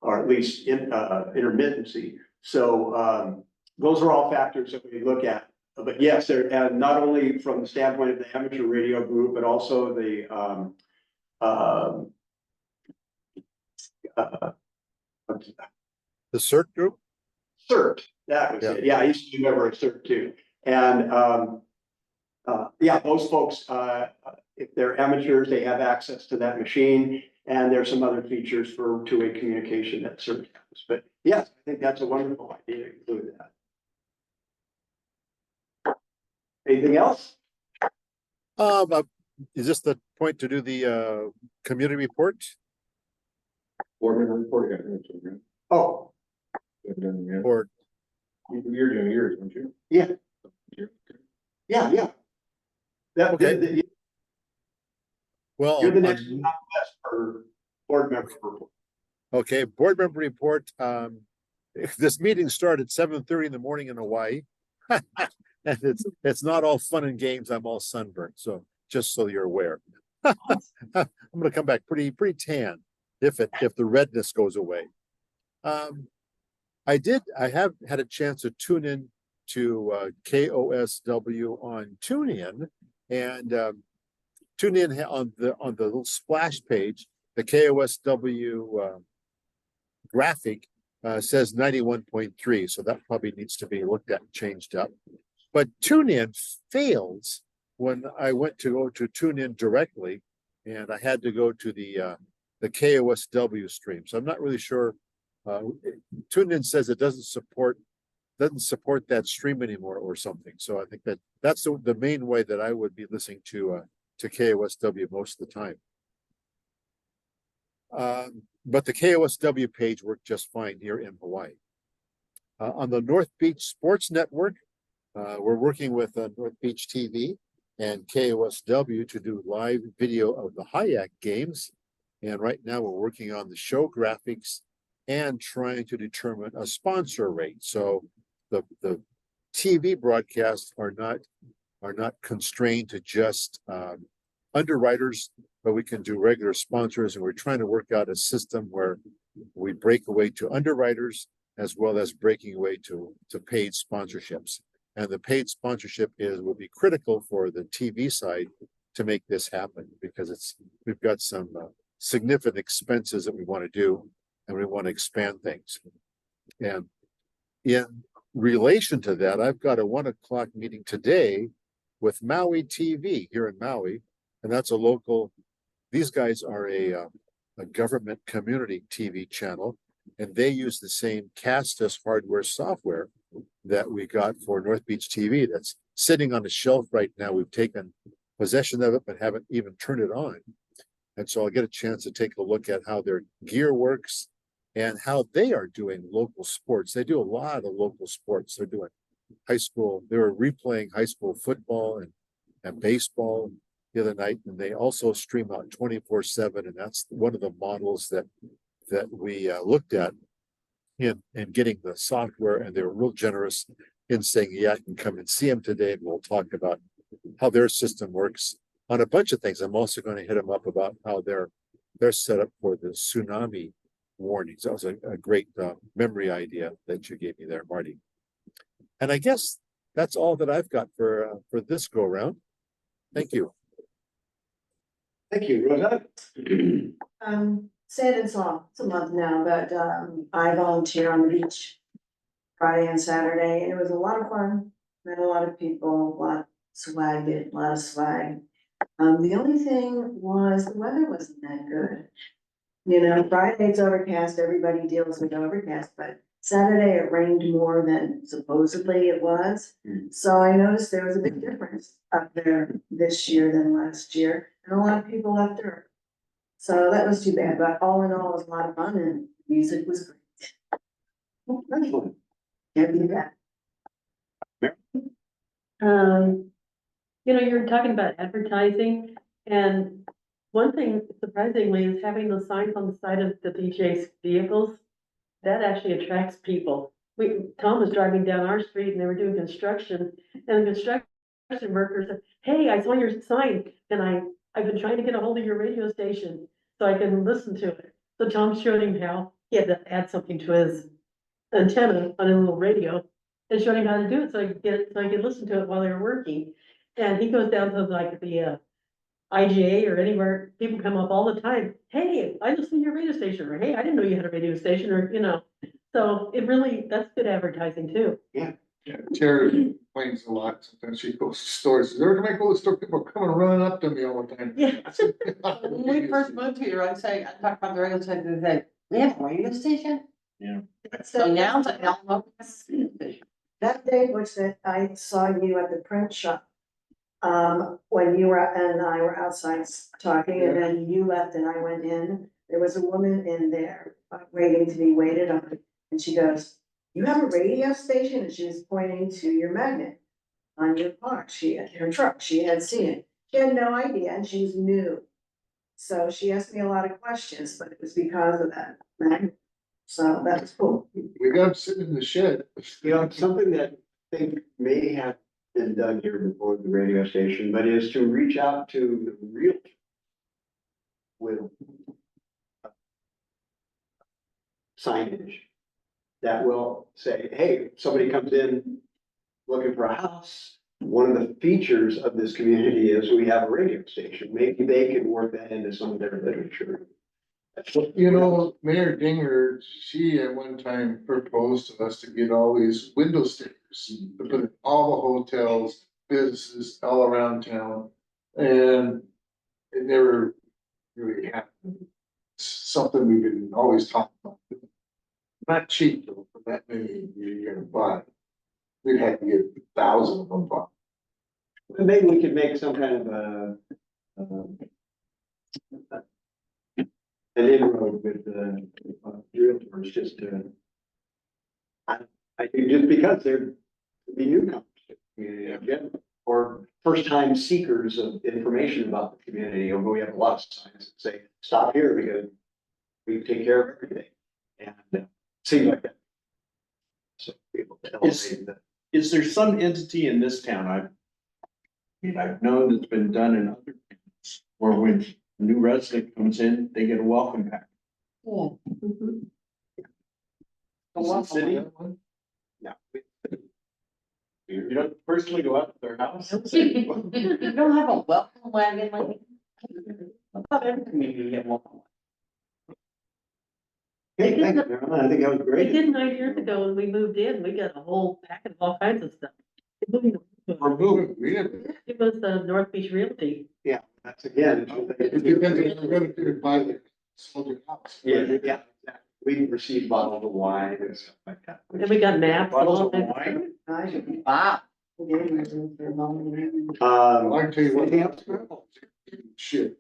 [SPEAKER 1] or at least intermittency. So those are all factors that we look at. But yes, they're not only from the standpoint of the amateur radio group, but also the
[SPEAKER 2] The CERT group?
[SPEAKER 1] CERT, that was it. Yeah, I used to remember a CERT too. And yeah, those folks, if they're amateurs, they have access to that machine. And there's some other features for two-way communication that CERT has. But yes, I think that's a wonderful idea to include that. Anything else?
[SPEAKER 2] Is this the point to do the community report?
[SPEAKER 7] Board member report, you got it, right?
[SPEAKER 1] Oh,
[SPEAKER 2] Or
[SPEAKER 7] You're doing yours, weren't you?
[SPEAKER 1] yeah, yeah. That,
[SPEAKER 2] Okay. Well,
[SPEAKER 1] you're the next one on the list for board member report.
[SPEAKER 2] okay, board member report. This meeting started 7:30 in the morning in Hawaii. And it's not all fun and games. I'm all sunburned. So just so you're aware. I'm gonna come back pretty tan if the redness goes away. I have had a chance to tune in to KOSW on TuneIn and tune in on the little splash page. The KOSW graphic says 91.3, so that probably needs to be looked at and changed up. But TuneIn fails when I went to go to TuneIn directly. and I had to go to the KOSW stream. So I'm not really sure. TuneIn says it doesn't support that stream anymore or something. So I think that's the main way that I would be listening to KOSW most of the time. But the KOSW page worked just fine here in Hawaii. On the North Beach Sports Network, we're working with North Beach TV and KOSW to do live video of the HIAC games. And right now we're working on the show graphics and trying to determine a sponsor rate. So the TV broadcasts are not constrained to just underwriters, but we can do regular sponsors, and we're trying to work out a system where we break away to underwriters as well as breaking away to paid sponsorships. And the paid sponsorship will be critical for the TV side to make this happen, because we've got some significant expenses that we want to do, and we want to expand things. And in relation to that, I've got a 1 o'clock meeting today with Maui TV here in Maui, and that's a local. These guys are a government community TV channel, and they use the same Castus hardware software that we got for North Beach TV. That's sitting on the shelf right now. We've taken possession of it, but haven't even turned it on. And so I'll get a chance to take a look at how their gear works and how they are doing local sports. They do a lot of local sports. They're doing they were replaying high school football and baseball the other night, and they also stream out 24/7. And that's one of the models that we looked at in getting the software, and they were real generous in saying, yeah, I can come and see them today, and we'll talk about how their system works on a bunch of things. I'm also going to hit them up about how they're set up for the tsunami warnings. That was a great memory idea that you gave me there, Marty. And I guess that's all that I've got for this go around. Thank you.
[SPEAKER 1] Thank you, Rosa.
[SPEAKER 6] Sad it's a month now, but, I volunteer on the beach Friday and Saturday, and it was a lot of fun. Met a lot of people, a lot of swag. The only thing was the weather wasn't that good. You know, Friday's overcast, everybody deals with overcast, but Saturday it rained more than supposedly it was. So I noticed there was a big difference up there this year than last year, and a lot of people left early. So that was too bad, but all in all, it was a lot of fun, and music was great.
[SPEAKER 1] Excellent.
[SPEAKER 6] Can't beat that.
[SPEAKER 3] You're talking about advertising, and one thing surprisingly is having those signs on the side of the DJ's vehicles. That actually attracts people. Tom was driving down our street and they were doing construction, and the construction workers said, hey, I saw your sign, and I've been trying to get a hold of your radio station so I can listen to it. So Tom showed him how he had to add something to his antenna on a little radio and showed him how to do it so I could listen to it while they were working. And he goes down to like the IGA or anywhere, people come up all the time. Hey, I listened to your radio station, or hey, I didn't know you had a radio station, or so that's good advertising too.
[SPEAKER 8] Yeah, Terry complains a lot. Sometimes she goes to stores. Every time I go to the store, people are coming running up to me all the time.
[SPEAKER 3] Yeah.
[SPEAKER 9] When we first moved here, I talked about the radio station, they said, we have a radio station?
[SPEAKER 7] Yeah.
[SPEAKER 9] So now it's like, no,
[SPEAKER 6] That day was that I saw you at the print shop. When you and I were outside talking, and then you left and I went in, there was a woman in there waiting to be waited on. And she goes, you have a radio station? And she was pointing to your magnet on your car. Her truck, she had seen it. She had no idea, and she was new. So she asked me a lot of questions, but it was because of that magnet. So that was cool.
[SPEAKER 8] We got them sitting in the shed.
[SPEAKER 1] Something that I think may have been done here before the radio station, but is to reach out to the real with signage that will say, hey, somebody comes in looking for a house. One of the features of this community is we have a radio station. Maybe they can work that into some of their literature.
[SPEAKER 8] Mayor Dinger, she at one time proposed to us to get all these window stickers to put in all the hotels, businesses all around town. And they were really happen. It's something we've been always talking about. Not cheap though, for that many you're gonna buy. We'd have to get thousands of them bought.
[SPEAKER 1] Maybe we could make some kind of an inroad with the realtors, just to. I think just because they're the newcomers to the community in general, or first time seekers of information about the community, although we have a lot of signs that say, stop here because we take care of everything. And seems like that. So people to elevate the.
[SPEAKER 7] Is there some entity in this town, I've known it's been done in other towns, where when a new resident comes in, they get a welcome pack.
[SPEAKER 9] Yeah.
[SPEAKER 3] Mhm.
[SPEAKER 7] Is it city?
[SPEAKER 1] No.
[SPEAKER 7] You don't personally go out to their house?
[SPEAKER 9] You don't have a welcome wagon like.
[SPEAKER 7] Maybe get one.
[SPEAKER 1] Hey, thank you, Marilyn. I think that was
[SPEAKER 3] We
[SPEAKER 1] great.
[SPEAKER 3] did 9 years ago when we moved in, we got a whole packet of all kinds of stuff.
[SPEAKER 8] Or move, we didn't.
[SPEAKER 3] It was the North Beach Realty.
[SPEAKER 1] Yeah, that's again.
[SPEAKER 8] It depends if you're gonna do it by the soldier house.
[SPEAKER 1] Yeah, exactly. We received bottles of wine and stuff like that.
[SPEAKER 3] And we got maps. and
[SPEAKER 7] Bottles
[SPEAKER 3] all
[SPEAKER 7] of
[SPEAKER 3] kinds
[SPEAKER 7] wine?
[SPEAKER 9] Wow.
[SPEAKER 8] I can tell you
[SPEAKER 1] Anything else?
[SPEAKER 8] what. Shit.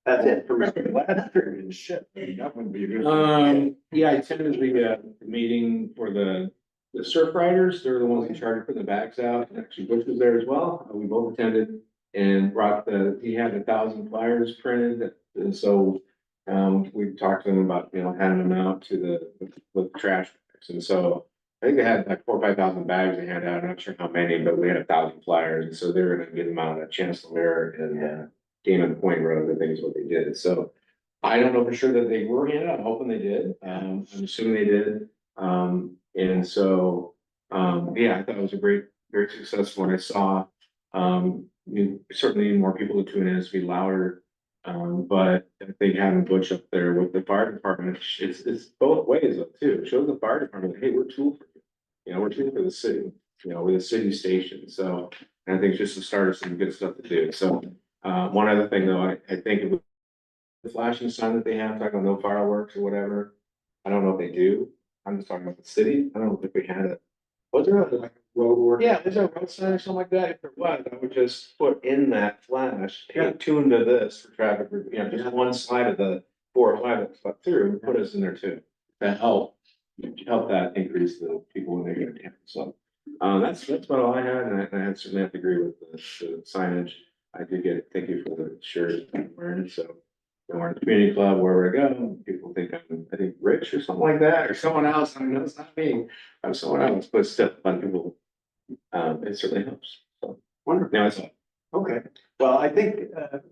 [SPEAKER 1] That's it for me.
[SPEAKER 7] Last period, shit, that would be good.
[SPEAKER 10] Yeah, I attended the meeting for the surf riders. They're the ones in charge of putting the bags out. Actually, Butch was there as well. We both attended and brought he had 1,000 flyers printed. And so, we talked to them about, handing them out to with trash bags. And so I think they had like 4,000 or 5,000 bags they handed out. I'm not sure how many, but we had 1,000 flyers. And so they're gonna get them out at Chancellor and Demon Point Road, I think is what they did. So I don't know for sure that they were handed out. I'm hoping they did. I'm assuming they did. And so, yeah, I thought it was a very successful one. I saw, you certainly need more people to tune in, to be louder. But I think having Butch up there with the fire department, it's both ways though too. It shows the fire department, hey, we're a tool for you. We're a tool for the city, we're the city station. So and I think it's just the start of some good stuff to do. So, one other thing though, I think the flashing sign that they have, talking about no fireworks or whatever. I don't know if they do. I'm just talking about the city. I don't think we had it. Was there like a road work? Yeah, is there a road sign or something like that? If there was, I would just put in that flash, hey, tune to this for traffic, just one side of the 4 or 5 that cut through, put us in there too. That help that increase the people when they get in. So, that's about all I had, and I certainly have to agree with the signage. I did get it. Thank you for the shirt I'm wearing, so. We're in the community club, wherever I go, people think I think Rich or something like that, or someone else, I know it's not me, I'm someone else, but still, a lot of people, it certainly helps, so.
[SPEAKER 1] Wonderful.
[SPEAKER 10] Now it's all.
[SPEAKER 1] Okay, well, I think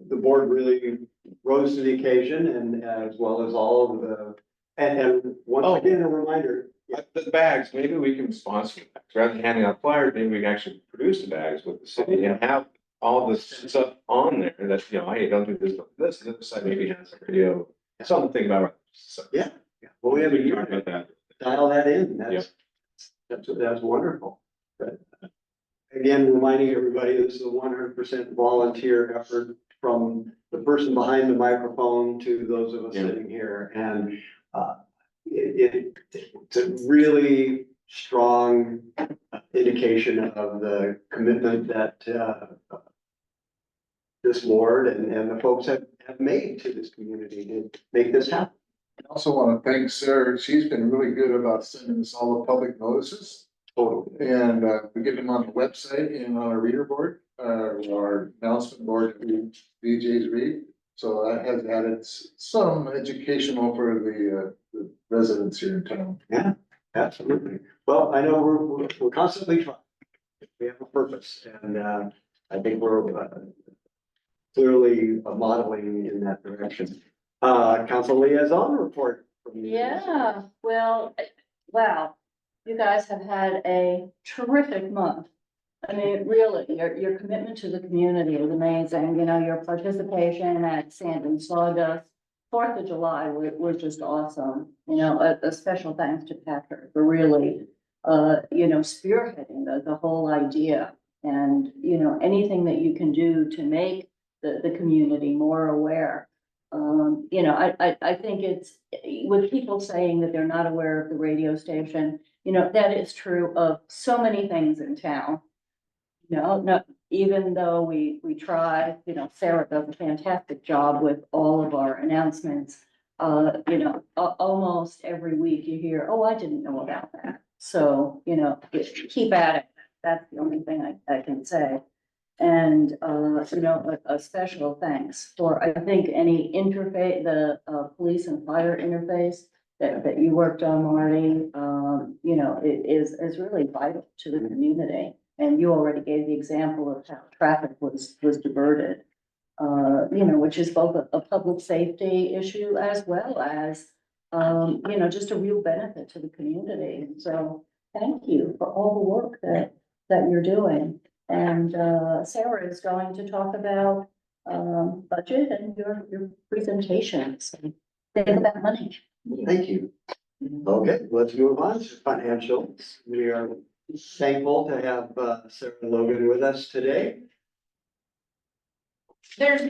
[SPEAKER 1] the board really rose to the occasion and as well as all of the, and once again, a reminder.
[SPEAKER 10] The bags, maybe we can sponsor bags, rather than handing out flyers, maybe we can actually produce the bags with the city and have all the stuff on there that, hey, don't do this, don't do this, and the other side maybe has a video, something to think about. So,
[SPEAKER 1] Yeah, well, we have a
[SPEAKER 10] we can
[SPEAKER 1] year
[SPEAKER 10] talk about that.
[SPEAKER 1] dial that in, that's wonderful. But again, reminding everybody, this is a 100% volunteer effort from the person behind the microphone to those of us
[SPEAKER 10] Yeah.
[SPEAKER 1] sitting here, and it's a really strong indication of the commitment that this board and the folks have made to this community to make this happen.
[SPEAKER 8] I also want to thank Sarah. She's been really good about sending us all the public notices.
[SPEAKER 1] Totally.
[SPEAKER 8] And we get them on the website and on our reader board, our announcement board, that we DJs read. So that has added some educational for the residents here in town.
[SPEAKER 1] Yeah, absolutely. Well, I know we're constantly trying. We have a purpose, and I think we're clearly modeling in that direction. Council liaison report from you.
[SPEAKER 11] Yeah, well, wow, you guys have had a terrific month. I mean, really, your commitment to the community is amazing, your participation at Sand and Sawdust. 4th of July was just awesome, a special thanks to Patrick for really, spearheading the whole idea. And, anything that you can do to make the community more aware. You know, I think it's, with people saying that they're not aware of the radio station, you know, that is true of so many things in town. No, even though we try, you know, Sarah does a fantastic job with all of our announcements. You know, almost every week you hear, oh, I didn't know about that. So, you know, keep at it. That's the only thing I can say. And, you know, a special thanks for, I think, any interface, the, police and fire interface that you worked on, Marty, you know, it is really vital to the community. And you already gave the example of how traffic was diverted, you know, which is both a public safety issue as well as, you know, just a real benefit to the community. And so thank you for all the work that you're doing. And, Sarah is going to talk about, budget and your presentations. Think about money.
[SPEAKER 1] Thank you. Okay, let's move on to financials. We are thankful to have Sarah Logan with us today.
[SPEAKER 5] There's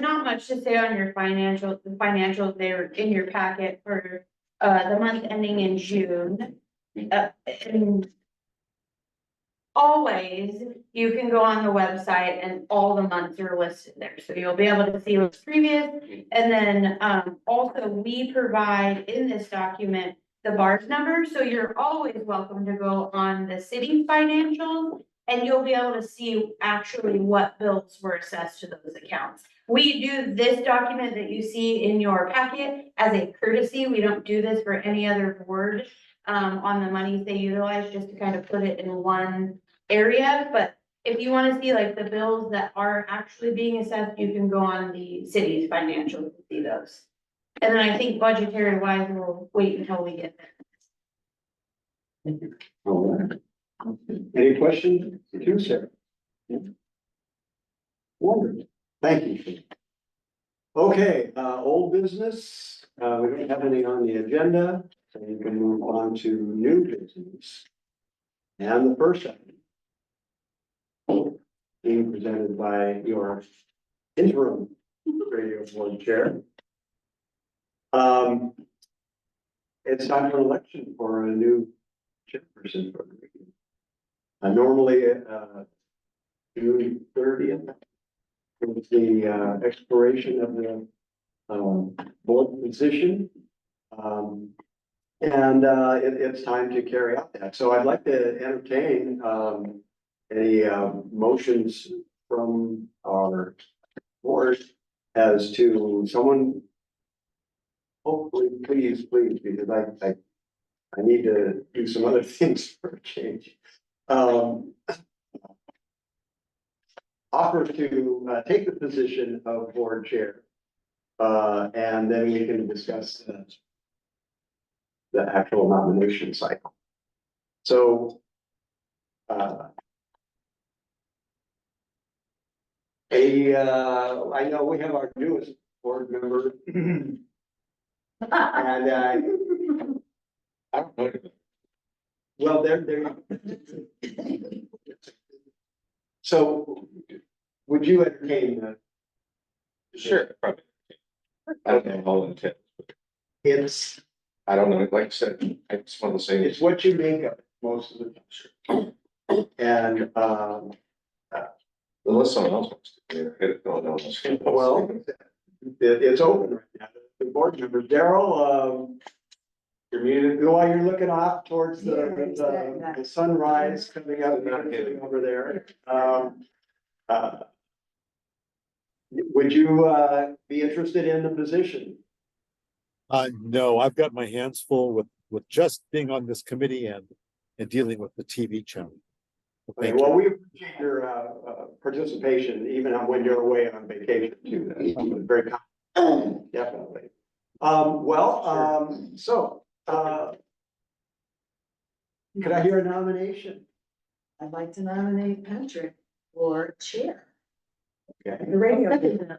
[SPEAKER 5] not much to say on your the financials, they're in your packet for, the month ending in June. And always, you can go on the website and all the months are listed there, so you'll be able to see what's previous. And then, also, we provide in this document the BARS number, so you're always welcome to go on the city financials. And you'll be able to see actually what bills were assessed to those accounts. We do this document that you see in your packet as a courtesy. We don't do this for any other board on the monies they utilize, just to kind of put it in one area. But if you want to see like the bills that are actually being assessed, you can go on the city's financials to see those. And then I think budgetary wise, we'll wait until we get there.
[SPEAKER 1] All right. Any questions to Sarah? Wonderful, thank you. Okay, old business, we don't have any on the agenda, so you can move on to new business. And the first item being presented by your interim radio board chair. It's time for election for a new chairperson for the radio. Normally, June 30th is the expiration of the board position. It's time to carry out that. So I'd like to entertain any motions from our board as to someone. Hopefully, please, because I need to do some other things for a change. Offer to take the position of board chair. And then we can discuss the actual nomination cycle. So I know we have our newest board member. And I don't know. Well, there. So, would you entertain the?
[SPEAKER 10] Sure, probably. I don't know all intent.
[SPEAKER 1] It's,
[SPEAKER 10] I don't know, like I said, I just want to say.
[SPEAKER 1] it's what you make of it most of the time. And,
[SPEAKER 10] Unless someone else wants to, hit it, no one else.
[SPEAKER 1] well, it's open right now. The board members, Daryl,
[SPEAKER 10] You're muted.
[SPEAKER 1] while you're looking off towards the sunrise coming up over there. Would you be interested in the position?
[SPEAKER 2] No, I've got my hands full with just being on this committee and dealing with the TV channel.
[SPEAKER 1] Okay, well, we appreciate your participation, even when you're away on vacation too. That's very kind, definitely. So, could I hear a nomination?
[SPEAKER 6] I'd like to nominate Patrick for chair,
[SPEAKER 1] Okay,
[SPEAKER 6] the radio.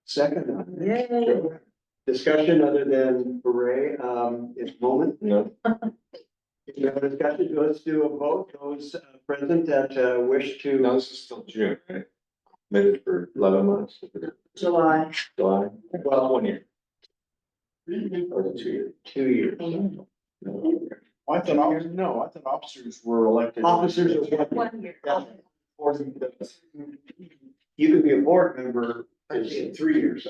[SPEAKER 1] second.
[SPEAKER 6] Yay.
[SPEAKER 1] Discussion other than hooray, at the moment.
[SPEAKER 10] No.
[SPEAKER 1] No discussion, let's do a vote, those present that wish to.
[SPEAKER 10] No, this is still June, right? Committed for 11 months,
[SPEAKER 6] July.
[SPEAKER 10] July, well, 1 year. Or 2 years.
[SPEAKER 1] 2 years.
[SPEAKER 7] I thought officers, no, I thought officers were elected.
[SPEAKER 1] Officers are.
[SPEAKER 4] 1 year.
[SPEAKER 1] Yeah. You can be a board member in 3 years,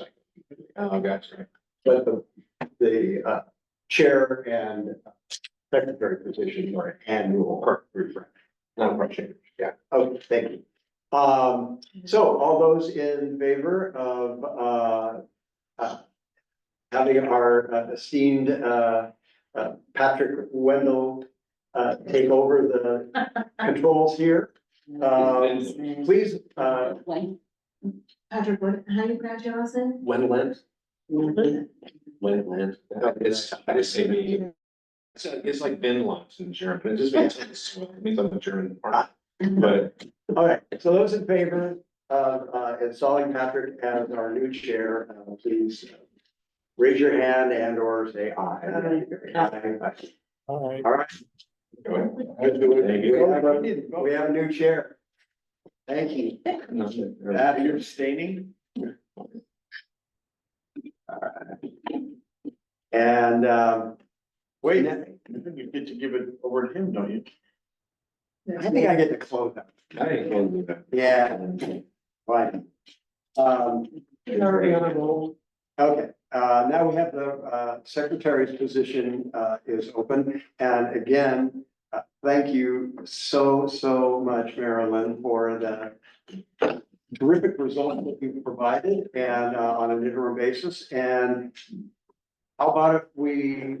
[SPEAKER 10] Oh, gotcha.
[SPEAKER 1] but the chair and secretary position are annual or refresh.
[SPEAKER 10] Not much.
[SPEAKER 1] Yeah, okay, thank you. So all those in favor of, having our esteemed, Patrick Wendell, take over the controls here, please,
[SPEAKER 6] Patrick, how do you pronounce your last name?
[SPEAKER 10] Wendland. Wendland. It's, I just say me. It's like Vinland in German, but it just means I'm a German part. But
[SPEAKER 1] all right, so those in favor of, installing Patrick as our new chair, please raise your hand and or say aye. Aye.
[SPEAKER 2] All right.
[SPEAKER 1] All right.
[SPEAKER 10] Thank
[SPEAKER 1] We have a new chair. Thank you. That you're abstaining. And, wait,
[SPEAKER 7] You get to give it over to him, don't you?
[SPEAKER 1] I think I get to close out.
[SPEAKER 10] I ain't gonna do that.
[SPEAKER 1] Yeah, fine.
[SPEAKER 3] Already on a roll.
[SPEAKER 1] Okay, now we have the secretary's position is open. And again, thank you so much, Marilyn, for the terrific results that you've provided and on an interim basis. And how about if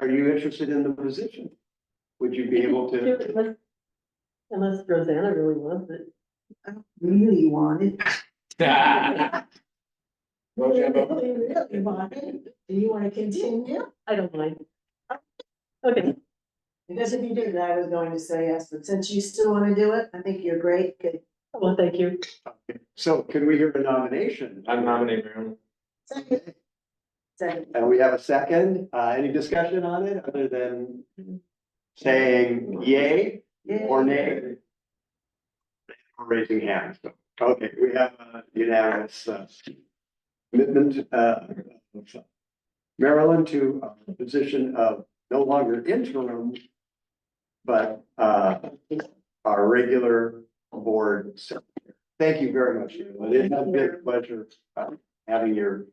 [SPEAKER 1] are you interested in the position? Would you be able to?
[SPEAKER 3] Unless Rosanna really wants it.
[SPEAKER 6] Really wanted.
[SPEAKER 10] Motion.
[SPEAKER 6] Really wanted. Do you want to continue?
[SPEAKER 3] I don't mind. Okay,
[SPEAKER 6] Because if you did, I was going to say yes, but since you still want to do it, I think you're great. Good.
[SPEAKER 3] well, thank you.
[SPEAKER 1] So can we hear a nomination?
[SPEAKER 10] I nominate Marilyn.
[SPEAKER 6] Second. Second.
[SPEAKER 1] And we have a second. Any discussion on it other than saying yay or nay? Or raising hands. Okay, we have a unanimous commitment, Maryland to a position of no longer interim, but our regular board secretary. Thank you very much. It has been a pleasure having your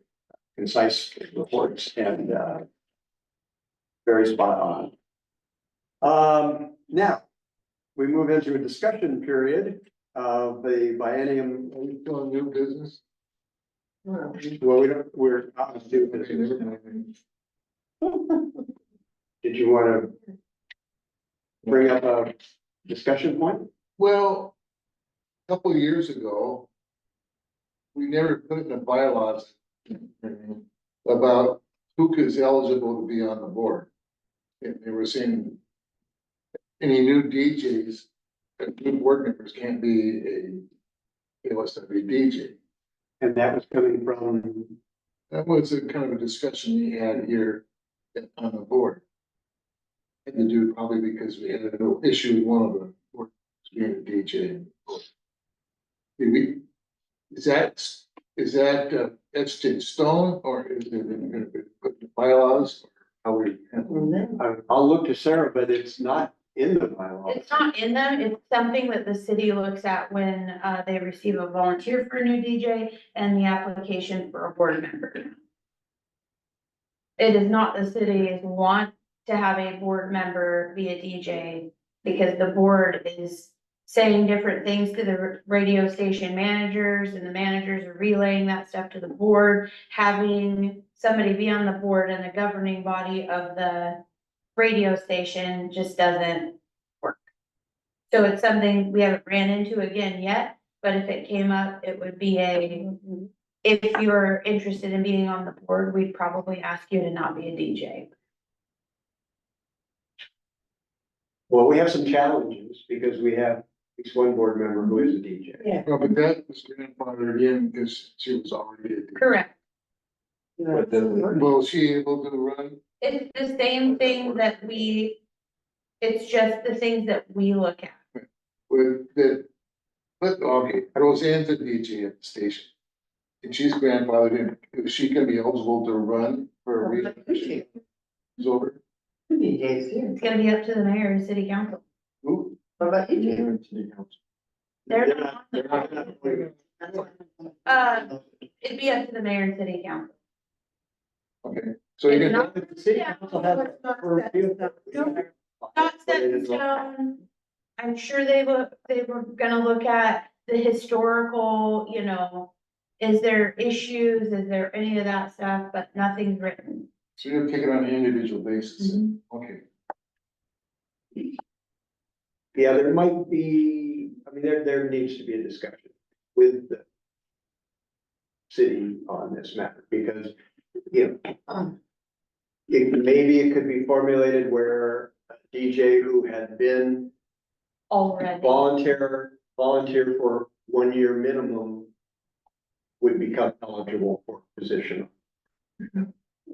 [SPEAKER 1] concise reports and very spot on. Now, we move into a discussion period of the biennium.
[SPEAKER 8] Are we still on new business?
[SPEAKER 1] Well, we're not to do business. Did you want to bring up a discussion point?
[SPEAKER 8] Well, a couple of years ago, we never put in the bylaws about who is eligible to be on the board. And they were saying any new DJs, new board members can't be they must be a DJ.
[SPEAKER 1] And that was coming from,
[SPEAKER 8] That was a kind of a discussion we had here on the board. Had to do probably because we had an issue with one of the board being a DJ. Did we, is that etched in stone or is it gonna be put in the bylaws? Or how we handle it?
[SPEAKER 1] I'll look to Sarah, but it's not in the bylaws.
[SPEAKER 5] It's not in them, it's something that the city looks at when they receive a volunteer for a new DJ and the application for a board member. It is not the city's want to have a board member be a DJ, because the board is saying different things to the radio station managers, and the managers are relaying that stuff to the board. Having somebody be on the board and the governing body of the radio station just doesn't work. So it's something we haven't ran into again yet, but if it came up, it would be if you're interested in being on the board, we'd probably ask you to not be a DJ.
[SPEAKER 1] Well, we have some challenges because we have at least one board member who is a DJ.
[SPEAKER 3] Yeah.
[SPEAKER 8] No, but that was grandfathered in because she was already a DJ.
[SPEAKER 5] Correct.
[SPEAKER 8] Well, she able to run?
[SPEAKER 5] It's the same thing that it's just the things that we look at.
[SPEAKER 8] With that, But, okay, Roseanne's a DJ at the station. And she's grandfathered in, is she gonna be eligible to run for a reelection? Is over?
[SPEAKER 5] It's gonna be up to the mayor and city council.
[SPEAKER 8] Who?
[SPEAKER 6] What about you?
[SPEAKER 5] They're
[SPEAKER 1] They're
[SPEAKER 5] not.
[SPEAKER 1] they're not gonna-
[SPEAKER 5] It'd be up to the mayor and city council.
[SPEAKER 8] Okay, so you're
[SPEAKER 5] It's
[SPEAKER 8] gonna,
[SPEAKER 5] not-
[SPEAKER 1] The city council has a purview.
[SPEAKER 5] Not set in stone. I'm sure they were gonna look at the historical, you know, is there issues, is there any of that stuff, but nothing's written.
[SPEAKER 8] so you're taking on an individual basis, okay.
[SPEAKER 1] Yeah, there might be, I mean, there needs to be a discussion with the city on this matter, because, you know, maybe it could be formulated where a DJ who had been
[SPEAKER 5] Already.
[SPEAKER 1] volunteer for 1 year minimum would become eligible for a position.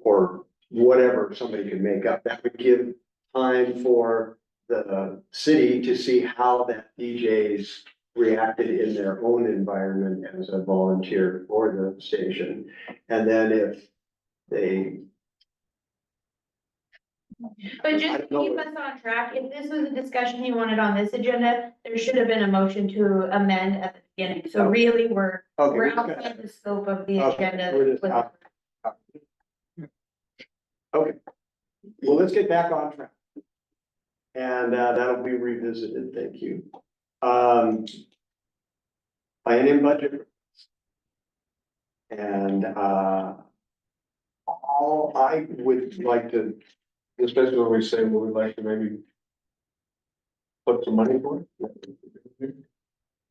[SPEAKER 1] Or whatever somebody could make up, that would give time for the city to see how that DJ's reacted in their own environment as a volunteer for the station. And then if they,
[SPEAKER 5] But
[SPEAKER 1] I
[SPEAKER 5] just to
[SPEAKER 1] don't know.
[SPEAKER 5] keep us on track, if this was a discussion you wanted on this agenda, there should have been a motion to amend at the beginning. So
[SPEAKER 1] Okay.
[SPEAKER 5] really, we're
[SPEAKER 1] okay.
[SPEAKER 5] outside the scope of the
[SPEAKER 1] Okay,
[SPEAKER 5] agenda.
[SPEAKER 1] we're just
[SPEAKER 5] with-
[SPEAKER 1] out. Okay, well, let's get back on track. And that'll be revisited, thank you. Planning budget. And all I would like to,
[SPEAKER 10] Especially when we say we would like to maybe put some money for it.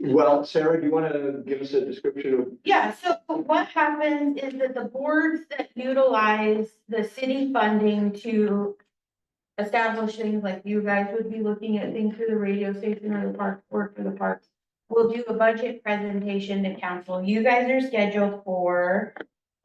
[SPEAKER 1] well, Sarah, do you want to give us a description of?
[SPEAKER 5] Yeah, so what happens is that the boards that utilize the city funding to establish things like you guys would be looking at things through the radio station or the park, or for the parks, will do a budget presentation to council. You guys are scheduled for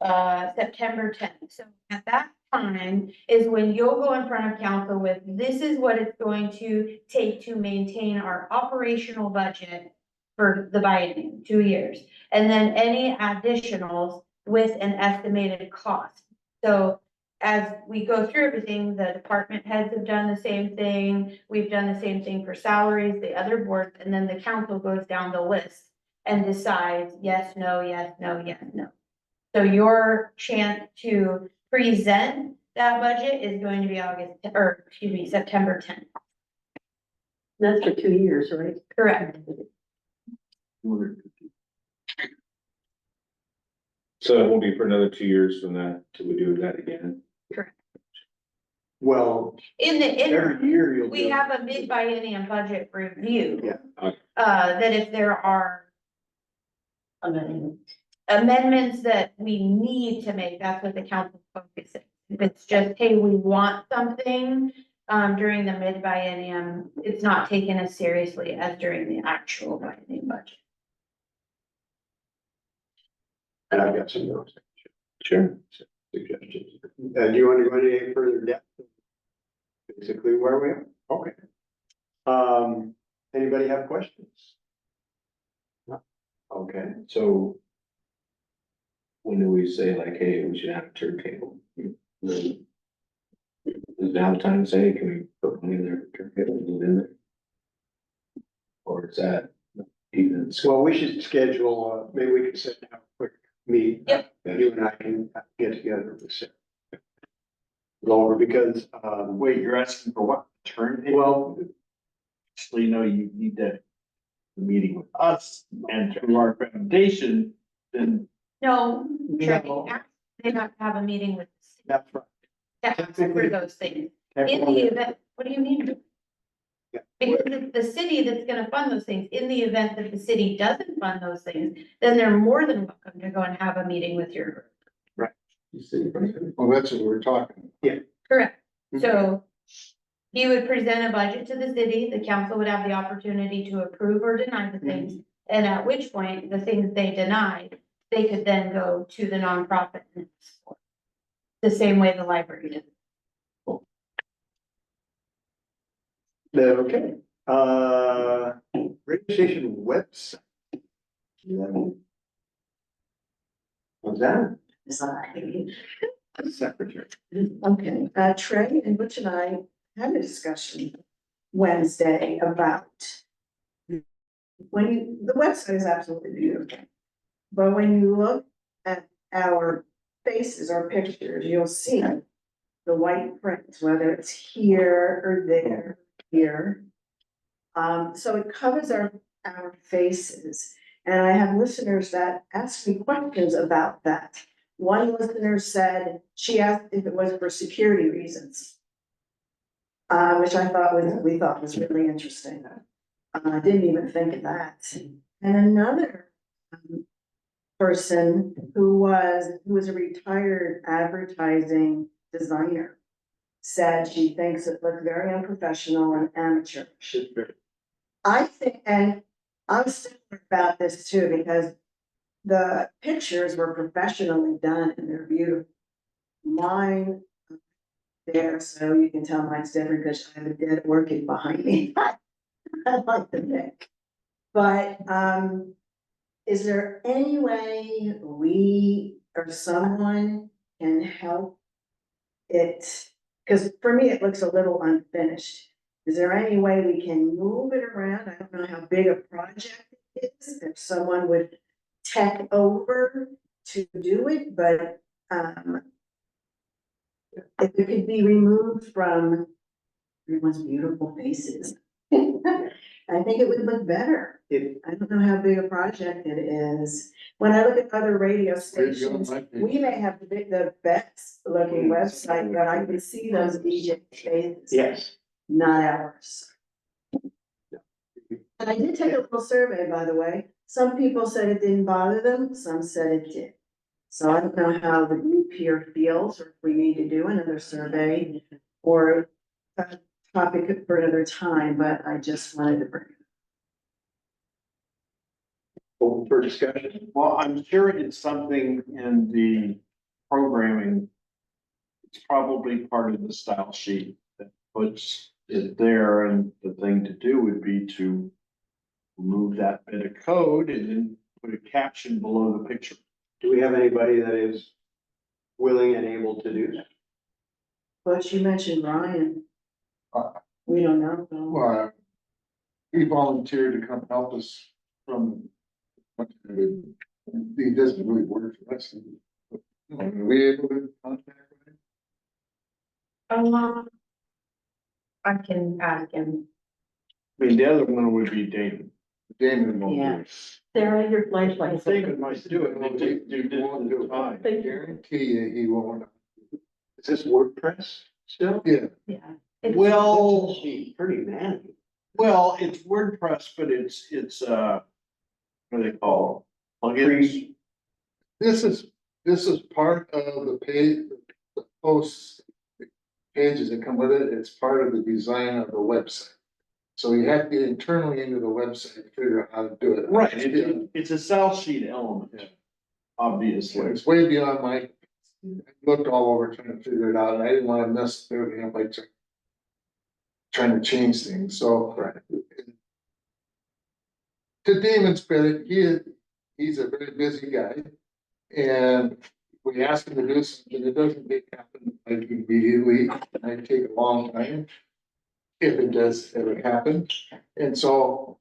[SPEAKER 5] September 10th. So at that time is when you'll go in front of council with, this is what it's going to take to maintain our operational budget for the biennium, 2 years. And then any additionals with an estimated cost. So as we go through everything, the department heads have done the same thing. We've done the same thing for salaries, the other boards, and then the council goes down the list and decides yes, no, yes, no, yes, no. So your chance to present that budget is going to be September 10th.
[SPEAKER 3] That's for 2 years, right?
[SPEAKER 5] Correct.
[SPEAKER 10] So it won't be for another 2 years from that till we do that again.
[SPEAKER 1] Well,
[SPEAKER 5] In the interim,
[SPEAKER 1] every year you'll.
[SPEAKER 5] we
[SPEAKER 1] do-
[SPEAKER 5] have a mid-biennium budget review.
[SPEAKER 1] Yeah.
[SPEAKER 10] Okay.
[SPEAKER 5] That if there are amendments that we need to make, that's what the council focuses. If it's just, hey, we want something, during the mid-biennium, it's not taken as seriously as during the actual biennium budget.
[SPEAKER 1] And I've got some notes.
[SPEAKER 10] Sure.
[SPEAKER 1] Suggestions. Do you want to go into any further depth? Basically where we are, okay. Anybody have questions? No? Okay,
[SPEAKER 10] So when do we say like, hey, we should have a turntable? Is now the time to say, can we put money in there for turntable, is it in there? Or is that even?
[SPEAKER 1] well, we should schedule, maybe we could sit down a quick meet.
[SPEAKER 5] Yep.
[SPEAKER 1] You and I can get together with Sarah. Go over because,
[SPEAKER 7] Wait, you're asking for what? Turntable?
[SPEAKER 1] well,
[SPEAKER 7] Actually, no, you need that meeting with us and through our foundation, then
[SPEAKER 5] No,
[SPEAKER 1] no,
[SPEAKER 5] they have to have a meeting with
[SPEAKER 1] that's right.
[SPEAKER 5] for those things. In the event, what do you mean?
[SPEAKER 1] Yeah.
[SPEAKER 5] Because it's the city that's gonna fund those things. In the event that the city doesn't fund those things, then they're more than welcome to go and have a meeting with your group.
[SPEAKER 8] Well, that's what we're talking.
[SPEAKER 5] Correct.
[SPEAKER 1] Mhm.
[SPEAKER 5] So he would present a budget to the city, the council would have the opportunity to approve or deny the things. And at which point, the things they denied, they could then go to the nonprofit and support. The same way the library did.
[SPEAKER 1] Okay, radio station website. What's that?
[SPEAKER 6] Sorry.
[SPEAKER 1] Secretary.
[SPEAKER 6] Okay, Trey and Butch and I had a discussion Wednesday about the website is absolutely beautiful. But when you look at our faces or pictures, you'll see the white print, whether it's here or there, here. So it covers our faces. And I have listeners that ask me questions about that. One listener said, she asked if it was for security reasons. Which we thought was really interesting. I didn't even think of that. And another person who was a retired advertising designer said she thinks it looked very unprofessional and amateurish. I think, and I was thinking about this too, because the pictures were professionally done and they're beautiful. Mine there, so you can tell mine's different because I have a dead orchid behind me. I like the pic. But, is there any way we or someone can help it? Because for me, it looks a little unfinished. Is there any way we can move it around? I don't know how big a project it is, if someone would tech over to do it, but, if it could be removed from everyone's beautiful faces. I think it would look better. I don't know how big a project it is. When I look at other radio stations, we may have the best looking website, but I can see those DJ faces.
[SPEAKER 1] Yes.
[SPEAKER 6] Not ours. And I did take a little survey, by the way. Some people said it didn't bother them, some said it did. So I don't know how the group here feels, or if we need to do another survey or a topic for another time, but I just wanted to bring it.
[SPEAKER 1] Open for discussion.
[SPEAKER 7] Well, I'm sure it's something in the programming. It's probably part of the style sheet that puts it there, and the thing to do would be to remove that bit of code and then put a caption below the picture.
[SPEAKER 1] Do we have anybody that is willing and able to do that?
[SPEAKER 6] But you mentioned Ryan. We don't know. though.
[SPEAKER 8] Well, he volunteered to come help us from. He doesn't really work for us. Are we able to contact him?
[SPEAKER 5] I can ask him.
[SPEAKER 7] I mean, the other one would be Damon.
[SPEAKER 8] Damon won't do
[SPEAKER 6] Yeah.
[SPEAKER 8] it.
[SPEAKER 3] Sarah, your flashlight.
[SPEAKER 7] David might do it, they do this fine.
[SPEAKER 8] I guarantee you he won't.
[SPEAKER 1] Is this WordPress still?
[SPEAKER 8] Yeah,
[SPEAKER 5] Yeah.
[SPEAKER 7] Well,
[SPEAKER 1] That'd be pretty manly.
[SPEAKER 7] well, it's WordPress, but it's, what do they call it? Plugins.
[SPEAKER 8] this is part of the page, the posts. Pages that come with it, it's part of the design of the website. So you have to get internally into the website to figure out how to do it.
[SPEAKER 7] Right, it's a style sheet element, obviously.
[SPEAKER 8] It's way beyond my, I looked all over trying to figure it out, and I didn't wanna mess everything up by trying to change things, so. To Damon's credit, he's a very busy guy, and we ask him to do something, it doesn't happen like immediately, it might take a long time. If it does ever happen, and so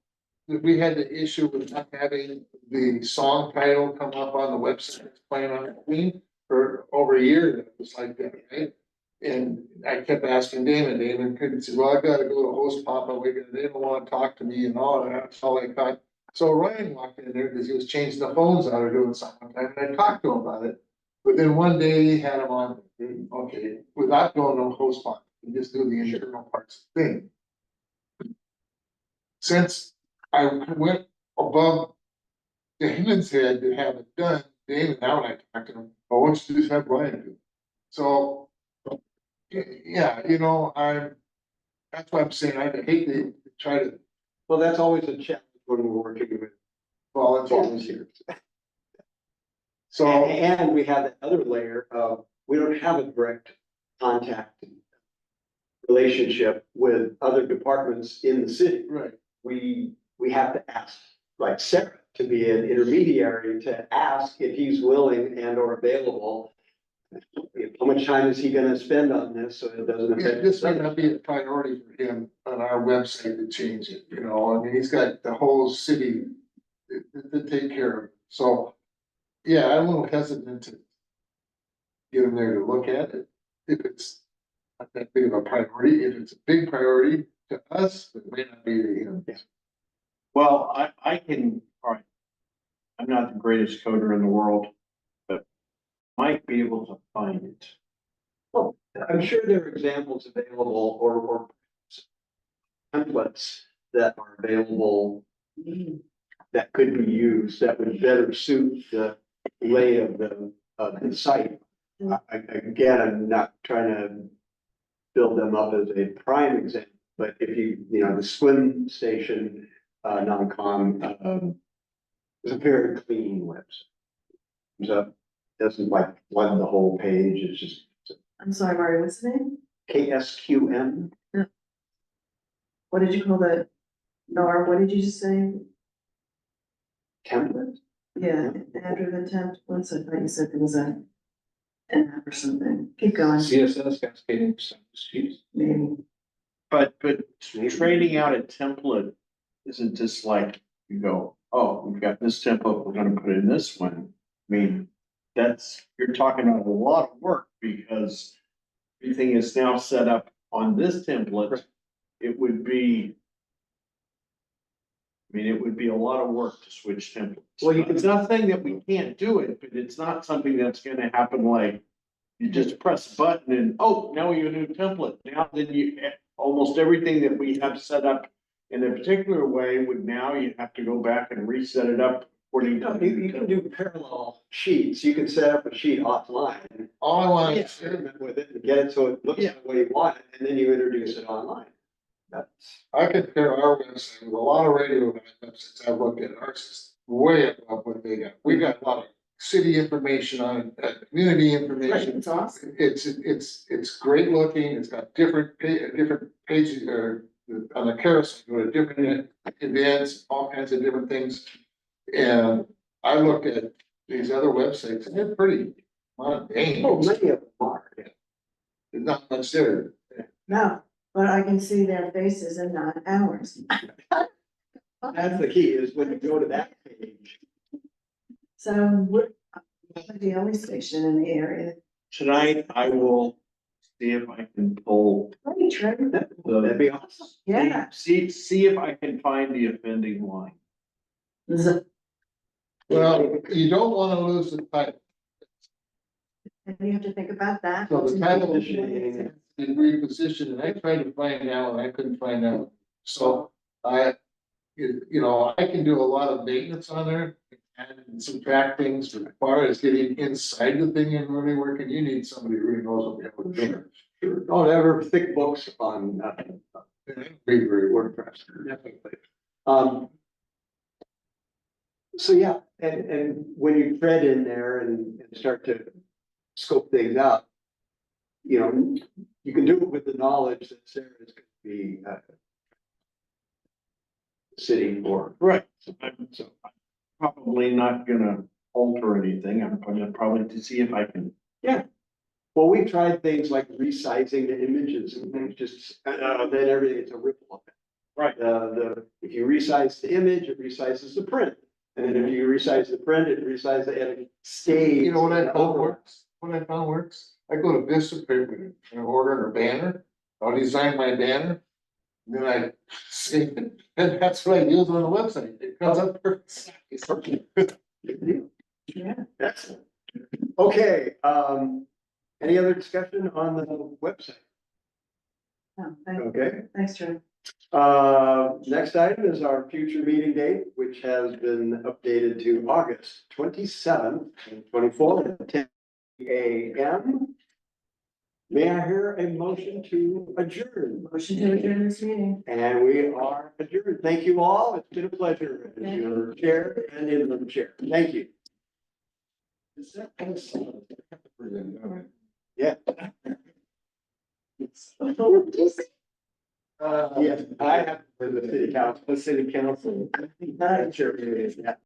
[SPEAKER 8] we had the issue with not having the song title come up on the website, it's playing on the Queen for over a year, it was like that, right? And I kept asking Damon couldn't say, well, I gotta go to host papa, they don't wanna talk to me and all that, that's all I got. So Ryan walked in there because he was changing the phones out or doing something, and I talked to him about it. But then one day he had him on, okay, without going to host papa, you just do the internal parts of the thing. Since I went above Damon's head to have it done, Damon, now when I talk to him, oh, why don't you just have Ryan do it? So, yeah, that's what I'm saying, I hate to try to
[SPEAKER 1] Well, that's always a challenge when we're working with
[SPEAKER 8] volunteer.
[SPEAKER 1] volunteers.
[SPEAKER 8] So,
[SPEAKER 1] And we have the other layer of, we don't have a direct contact relationship with other departments in the city.
[SPEAKER 8] right,
[SPEAKER 1] We have to ask, like Sarah, to be an intermediary to ask if he's willing and or available. How much time is he gonna spend on this, so it doesn't affect.
[SPEAKER 8] This may not be a priority for him on our website to change it, you know, I mean, he's got the whole city to take care of. So, yeah, I'm a little hesitant to get him there to look at it, if it's not that big of a priority. If it's a big priority to us, it may not be to him.
[SPEAKER 7] Well, I can, all right. I'm not the greatest coder in the world, but might be able to find it.
[SPEAKER 1] Well, I'm sure there are examples available or templates that are available that could be used that would better suit the lay of the site. Again, I'm not trying to build them up as a prime example, but if you know, the swim station, non-com, is a very clean website. So doesn't like flood the whole page, it's just
[SPEAKER 6] I'm sorry, Marty, what's the name?
[SPEAKER 1] KSQM.
[SPEAKER 6] What did you call that? Nor, what did you just say?
[SPEAKER 1] Template.
[SPEAKER 6] Yeah, Andrew, the temp, what's it, thought you said there was an app or something, keep going,
[SPEAKER 10] CSS cascading sheets.
[SPEAKER 6] maybe.
[SPEAKER 7] But training out a template isn't just like you go, oh, we've got this template, we're gonna put in this one. I mean, you're talking about a lot of work because everything is now set up on this template. It would be. I mean, it would be a lot of work to switch templates.
[SPEAKER 1] Well,
[SPEAKER 7] It's not saying that we can't do it, but it's not something that's gonna happen like. You just press a button and, oh, now we have a new template. Now then almost everything that we have set up in a particular way would now you have to go back and reset it up according to.
[SPEAKER 1] You can do parallel sheets, you can set up a sheet offline.
[SPEAKER 8] All I want to say,
[SPEAKER 1] Experiment with it and get it so it looks the way you want it, and then you introduce it online. That's.
[SPEAKER 8] I compare our website with a lot of radio websites I've looked at, ours is way above what they got. We got a lot of city information on it, community information.
[SPEAKER 6] It's awesome.
[SPEAKER 8] It's great looking, it's got different pages, or on the carousel, go to different events, all kinds of different things. And I looked at these other websites, and they're pretty mundane.
[SPEAKER 1] Oh, many of them are.
[SPEAKER 8] There's not much there.
[SPEAKER 6] No, but I can see their faces and not ours.
[SPEAKER 1] That's the key, is when you go to that page.
[SPEAKER 6] So we're the only station in the area.
[SPEAKER 7] Tonight, I will see if I can pull.
[SPEAKER 6] Right, Trey?
[SPEAKER 1] That'd be awesome.
[SPEAKER 6] Yeah.
[SPEAKER 7] See if I can find the offending line.
[SPEAKER 8] Well, you don't wanna lose the title.
[SPEAKER 6] And you have to think about that.
[SPEAKER 8] So the title is
[SPEAKER 1] Positioning.
[SPEAKER 8] in reposition, and I tried to find out, and I couldn't find out. So you know, I can do a lot of maintenance on there and subtract things, but as far as getting inside the thing and really working, you need somebody who really knows what they're doing.
[SPEAKER 1] Sure. Don't ever thick books on,
[SPEAKER 8] Be very
[SPEAKER 1] WordPress, definitely. So yeah, and when you tread in there and start to scope things out, you know, you can do it with the knowledge that Sarah is going to be sitting for.
[SPEAKER 7] Right. So I'm probably not gonna alter anything. I'm gonna probably to see if I can.
[SPEAKER 1] Well, we tried things like resizing the images and things, just, then everything, it's a ripple effect.
[SPEAKER 7] Right.
[SPEAKER 1] If you resize the image, it resizes the print. And then if you resize the print, it resizes and it stays.
[SPEAKER 8] You know what I found works? What I found works? I go to Vista Paper and order a banner. I'll design my banner. Then I see, and that's what I use on the website. It comes up perfect.
[SPEAKER 6] Yeah.
[SPEAKER 1] Excellent. Okay, any other discussion on the website?
[SPEAKER 6] No,
[SPEAKER 1] Okay.
[SPEAKER 6] thanks, Trey.
[SPEAKER 1] Next item is our future meeting date, which has been updated to August 27th, 2024 at 10 a.m. May I hear a motion to adjourn?
[SPEAKER 6] Motion to adjourn this meeting.
[SPEAKER 1] And we are adjourned. Thank you all. It's been a pleasure as your chair and interim chair. Thank you. Yeah. Yes, I have for the city council.
[SPEAKER 6] Nice.
[SPEAKER 1] Chair, yeah.